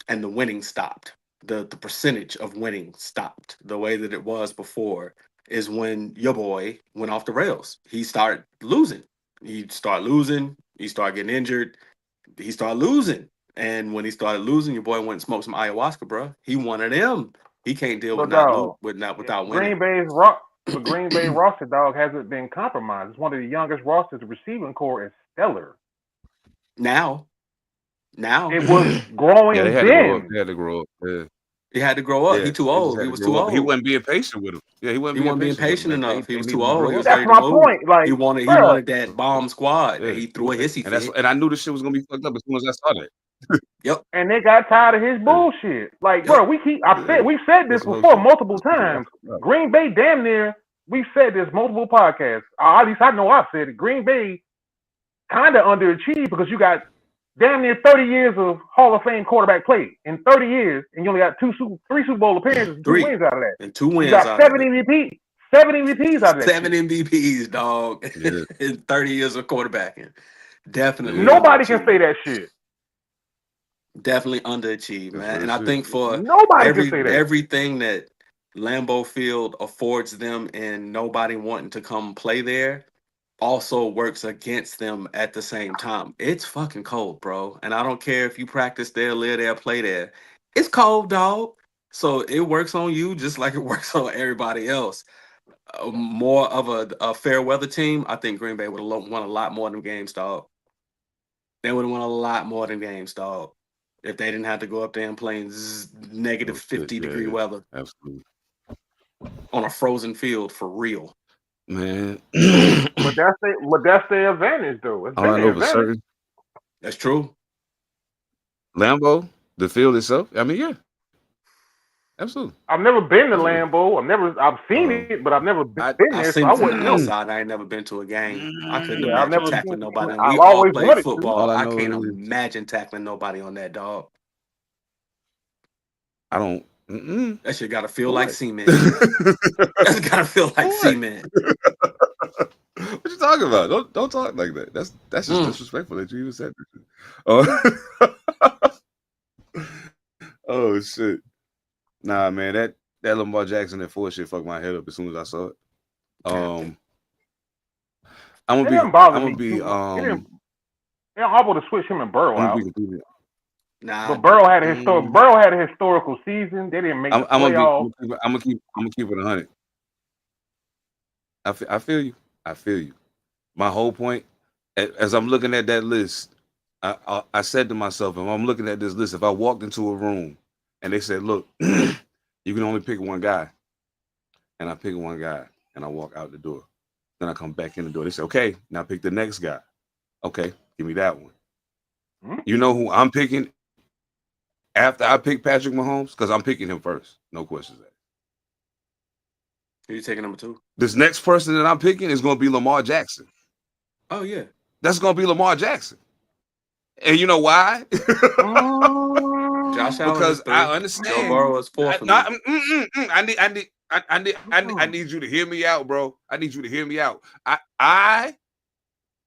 and the winning stopped. The percentage of winning stopped the way that it was before is when your boy went off the rails. He started losing. He started getting injured. He started losing. And when he started losing, your boy went and smoked some ayahuasca, bro. He one of them. He can't deal without winning. The Green Bay roster, dog, hasn't been compromised. It's one of the youngest rosters. The receiving core is stellar. Now Now It was growing Yeah, they had to grow up. then. They had to grow up. Yeah, he had to grow up. He yeah. too They just old. had He to was too grow up. He old. wasn't being patient with him. Yeah, he wasn't He being wasn't being patient with him. patient enough. He They was needed too to old. He grow was up. That's ready to my move. point. Like, He bruh, wanted that bomb squad, and Yeah, he threw a hissy fit. and I knew the shit was gonna be fucked up as soon as I saw that. Yep. and they got tired of his Yeah, bullshit. Like, Yep. bro, yeah. we've said this That's some whole before shit. multiple That's some times. fucked up. Green Bay, damn near, we've said this multiple podcasts. At least I know I've said it. Green Bay kind of underachieved because you got damn near 30 years of Hall of Fame quarterback play in 30 years, and you only got three Super Bowl appearances and 2 3 wins out of that. and 2 You wins got out of it. 7 MVPs out of that 7 shit. MVPs, dog, Yeah, in 30 years of quarterbacking. Definitely yeah. Nobody can say underachieved. that shit. Definitely underachieved, That's man. real And I shit. think for Nobody can say that. everything that Lambeau Field affords them and nobody wanting to come play there also works against them at the same time. It's fucking cold, bro. And I don't care if you practice there, live there, play there. It's cold, dog. So it works on you just like it works on everybody else. More of a fair weather team, I think Green Bay would have won a lot more than games, dog. They would have won a lot more than games, dog, if they didn't have to go up there and play in negative Oh shit. 50-degree Yeah, weather absolutely, on a frozen field for real. man. But that's their advantage, though. It's All been I their know for advantage. certain, That's true. Lambeau, the field itself. I mean, yeah, absolutely. I've never been to Absolutely. Lambeau. I've seen Um, it, but I've never been I I've there, so seen I it from the wouldn't know. outside. I ain't never been to a game. I couldn't Yeah, I've imagine never seen tackling it. nobody. And we I've all always played wanted to. football. all I I know can't is imagine tackling nobody on that, dog. I don't. That shit gotta feel For like what? cement. That's gotta feel For like what? cement. What you talking about? Don't talk like that. That's just Mm. disrespectful that you even said that. Oh, oh shit. Nah, man, that Lamar Jackson that 4 shit fucked my head up as soon as I saw it. Damn. I'm It didn't bother me gonna be too much. It didn't. They're able to switch him and Burrow I'm gonna out. be completely. Nah. But Burrow had a historical season. They didn't make the playoffs. I'm gonna keep it 100. I feel you. I feel you. My whole point, as I'm looking at that list, I said to myself, if I'm looking at this list, if I walked into a room and they said, look, you can only pick one guy, and I pick one guy and I walk out the door, then I come back in the door. They say, okay, now pick the next guy. Okay, give me that one. You know who I'm picking after I pick Patrick Mahomes? Because I'm picking him first. No questions asked. Who you taking number 2? This next person that I'm picking is going to be Lamar Jackson. Oh yeah. That's going to be Lamar Jackson. And you know why? Josh Allen Because is 3. I understand. Joe Burrow is 4 for me. I need you to hear me out, bro. I need you to hear me out.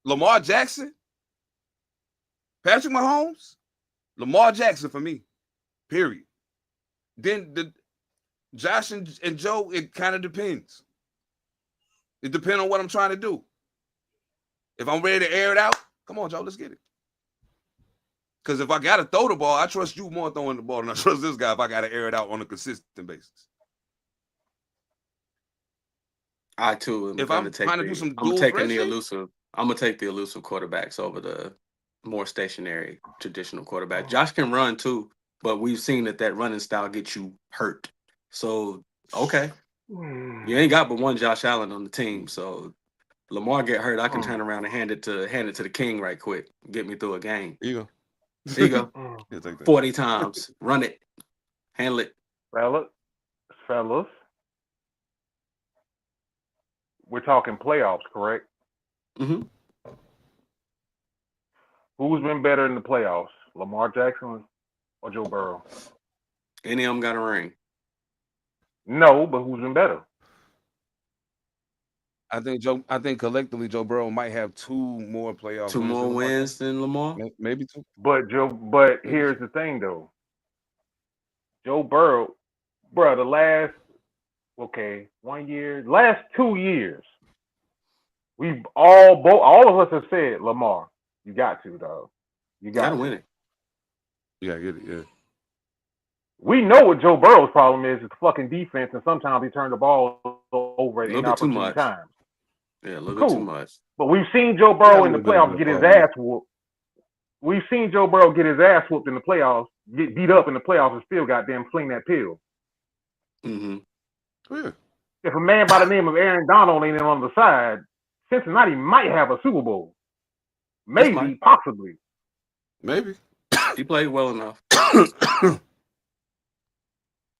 Lamar Jackson, Patrick Mahomes, Lamar Jackson for me. Period. Then Josh and Joe, it kind of depends. It depends on what I'm trying to do. If I'm ready to air it out, come on, Joe, let's get it. Because if I got to throw the ball, I trust you more throwing the ball than I trust this guy if I got to air it out on a consistent basis. I too am If going I'm to take trying to do some I'm dual taking threat the shit, elusive. I'm gonna take the elusive quarterbacks over the more stationary traditional quarterback. Josh can run too, but we've seen that running style gets you hurt. So okay, you ain't got but one Josh Allen on the team. So Lamar get hurt, I can turn around and hand it to the king right quick. Get me through a game. here you go. Here you go. Yeah, take that. 40 times. Run it. Handle it. Fellas, we're talking playoffs, correct? Mm-hmm. Who's been better in the playoffs, Lamar Jackson or Joe Burrow? Any of them got a ring. No, but who's been better? I think collectively Joe Burrow might have 2 more playoff 2 wins more than Lamar wins Jackson. than Lamar. Maybe 2. But here's the thing though. Joe Burrow, bro, the last 2 years, we've all of us have said, Lamar, you got to, dog. You got Gotta to win it. Yeah, I get it. Yeah. We know what Joe Burrow's problem is. It's fucking defense, and sometimes he turned the ball over at inopportune times. Yeah, a little bit too much. But we've seen Joe He got a Burrow in the little bit of playoffs get his a ass whooped. we've seen Joe Burrow get his ass whooped in the playoffs, get beat up in the playoffs, and still goddamn fling that pill. Mm-hmm. Oh, yeah. If a man by the name of Aaron Donald ain't on the side, Cincinnati might have a Super Bowl. Maybe, possibly. Maybe. He played well enough.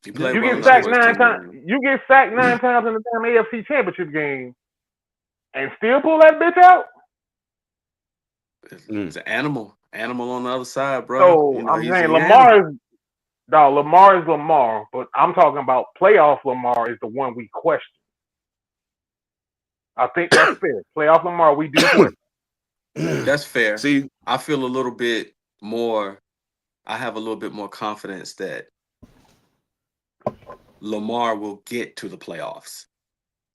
He played You well get enough. sacked for his 9 team. times. You get sacked 9 times in the damn AFC Championship game, and still pull that bitch out. It's an animal on the other side, bro. So You know, I'm he's saying an Lamar animal. is Lamar, but I'm talking about playoff Lamar is the one we question. I think that's fair. Playoff Lamar, we do question. That's fair. See, I feel a little bit more. I have a little bit more confidence that Lamar will get to the playoffs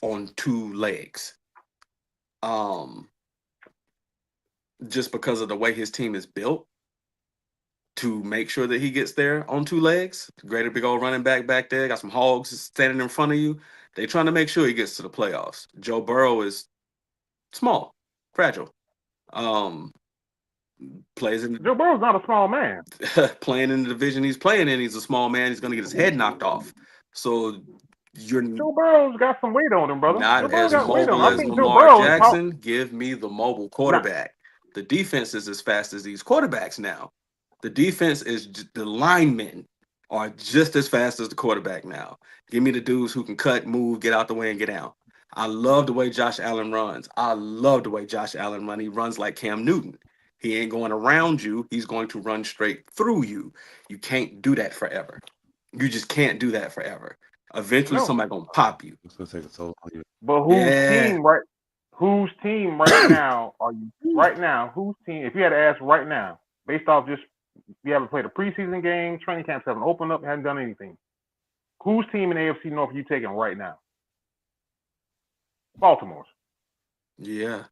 on 2 legs. Just because of the way his team is built to make sure that he gets there on 2 legs. Greater big old running back there. Got some hogs standing in front of you. They're trying to make sure he gets to the playoffs. Joe Burrow is small, fragile. Plays in Joe Burrow's not a small man. playing in the division he's playing in. He's a small man. He's going to get his head knocked off. So you're Joe Burrow's got some weight on him, brother. Joe not Burrow as got weight on him. mobile I as think Joe Lamar Burrow is Jackson. Give me the mobile quarterback. The defense is as fast as these quarterbacks now. The defense is the linemen are just as fast as the quarterback now. Give me the dudes who can cut, move, get out the way, and get out. I love the way Josh Allen runs. I love the way Josh Allen runs. He runs like Cam Newton. He ain't going around you. He's going to run straight through you. You can't do that forever. You just can't do that forever. Eventually, somebody gonna pop you. It's gonna take a toll on you. But whose team right now are you right now? Whose team? If you had to ask right now, based off just you haven't played a preseason game, training camps haven't opened up, haven't done anything. Whose team in AFC North are you taking right now? Baltimore's. Yeah,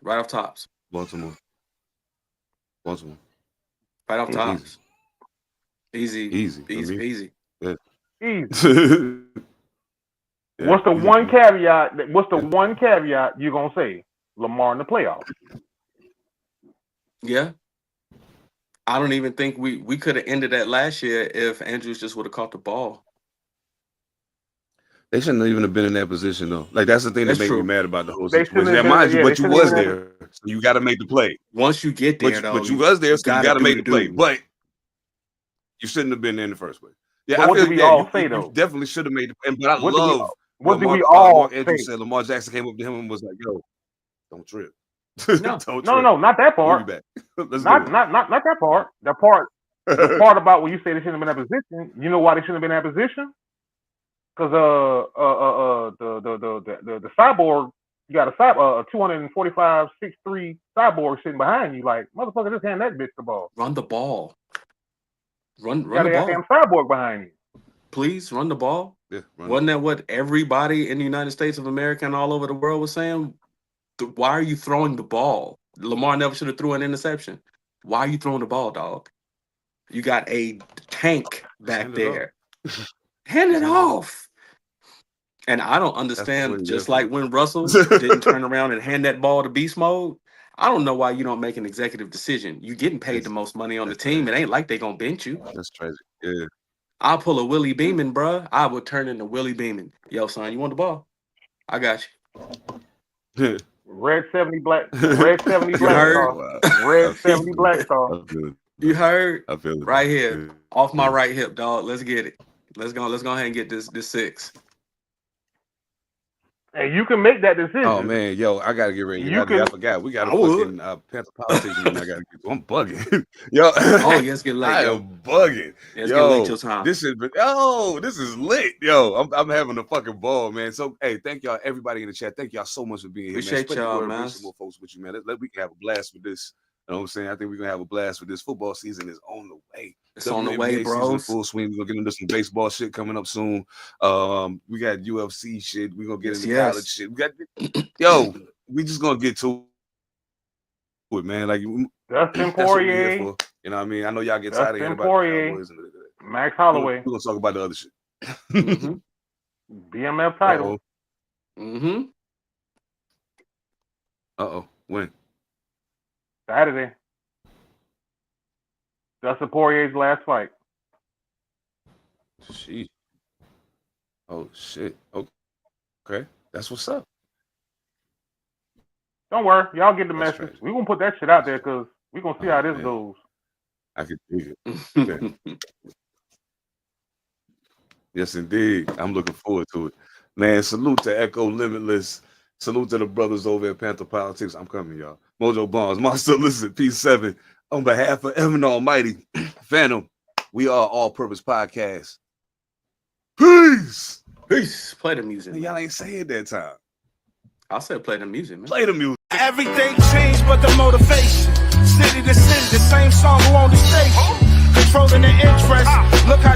right off tops. Baltimore. Right off tops. Easy. Yeah. Easy. What's the one caveat? What's the one caveat you're gonna say? Lamar in the playoffs. Yeah. I don't even think we could have ended that last year if Andrews just would have caught the ball. They shouldn't even have been in that position though. Like that's the thing that made me mad about the whole situation. Yeah, mind you, but you was there, so you got to make the play. Once you get there, but you was there, so you got to make the play. But you shouldn't have been there in the first place. Yeah, I feel you definitely should have made the play. But I love what did we all Mark Andrews said. Lamar Jackson came up to him and was like, "Yo, don't trip." No, not that part. Not that part. The part about when you say they shouldn't have been in that position. You know why they shouldn't have been in that position? Because the cyborg, you got a 245 6'3" cyborg sitting behind you, like motherfucker, just hand that bitch the ball. Run the ball. Run the ball. Got a damn cyborg behind you. Please run the ball. Yeah, wasn't that what everybody in the United States of America and all over the world was saying? Why are you throwing the ball? Lamar never should have threw an interception. Why are you throwing the ball, dog? You got a tank back there. Hand it off. And I don't understand, just like when Russell didn't turn around and hand that ball to beast mode, I don't know why you don't make an executive decision. You getting paid the most money on the team. It ain't like they gonna bench you. That's tragic. Yeah. I'll pull a Willie Beeman, bruh. I would turn into Willie Beeman. Yo, son, you want the ball? I got you. Red 70 black. Red 70 black star. Wow. Red 70 black star. You heard? I feel it. Right here. Off my right hip, dog. Let's get it. Let's go ahead and get this 6. And you can make that decision. Oh man, yo, I gotta get ready. I forgot. We got a fucking Panther politician I gotta get to. I'm bugging. Yo, yes, get late. I am bugging. Yes, get late your time. This is lit. Yo, I'm having a fucking ball, man. So hey, thank y'all, everybody in the chat. Thank y'all so much for being here. Appreciate y'all, man. Bring some more folks with you, man. We can have a blast with this. You know what I'm saying? I think we're gonna have a blast with this. Football season is on the way. It's on the way, bro. Full swing. We're gonna get into some baseball shit coming up soon. We got UFC shit. We're gonna get into college shit. We got we just gonna get to it, man. Like Dustin Poirier. You know what I mean? I know y'all get tired of hearing about the Cowboys and Max Holloway. We're gonna talk about the other shit. BMF title. When? Saturday. Dustin Poirier's last fight. Sheesh. Oh shit. Okay. That's what's up. Don't worry, y'all get the That's message. tragic. We gonna put that shit out there because we gonna see how this man. goes. I can dig it. Okay. Yes, indeed. I'm looking forward to it. Man, salute to Echo Limitless. Salute to the brothers over at Panther Politics. I'm coming, y'all. Mojo Barnes, Monster Listen, P7. On behalf of Evan All Mightee, Phantom, we are All Purpose Podcast. Peace. Peace. Play the music. Y'all Man. ain't saying that time. I said play the music, man. Play the music. Everything changed but the motivation. City to city, the same song who on the station. Controlling the interest. Look how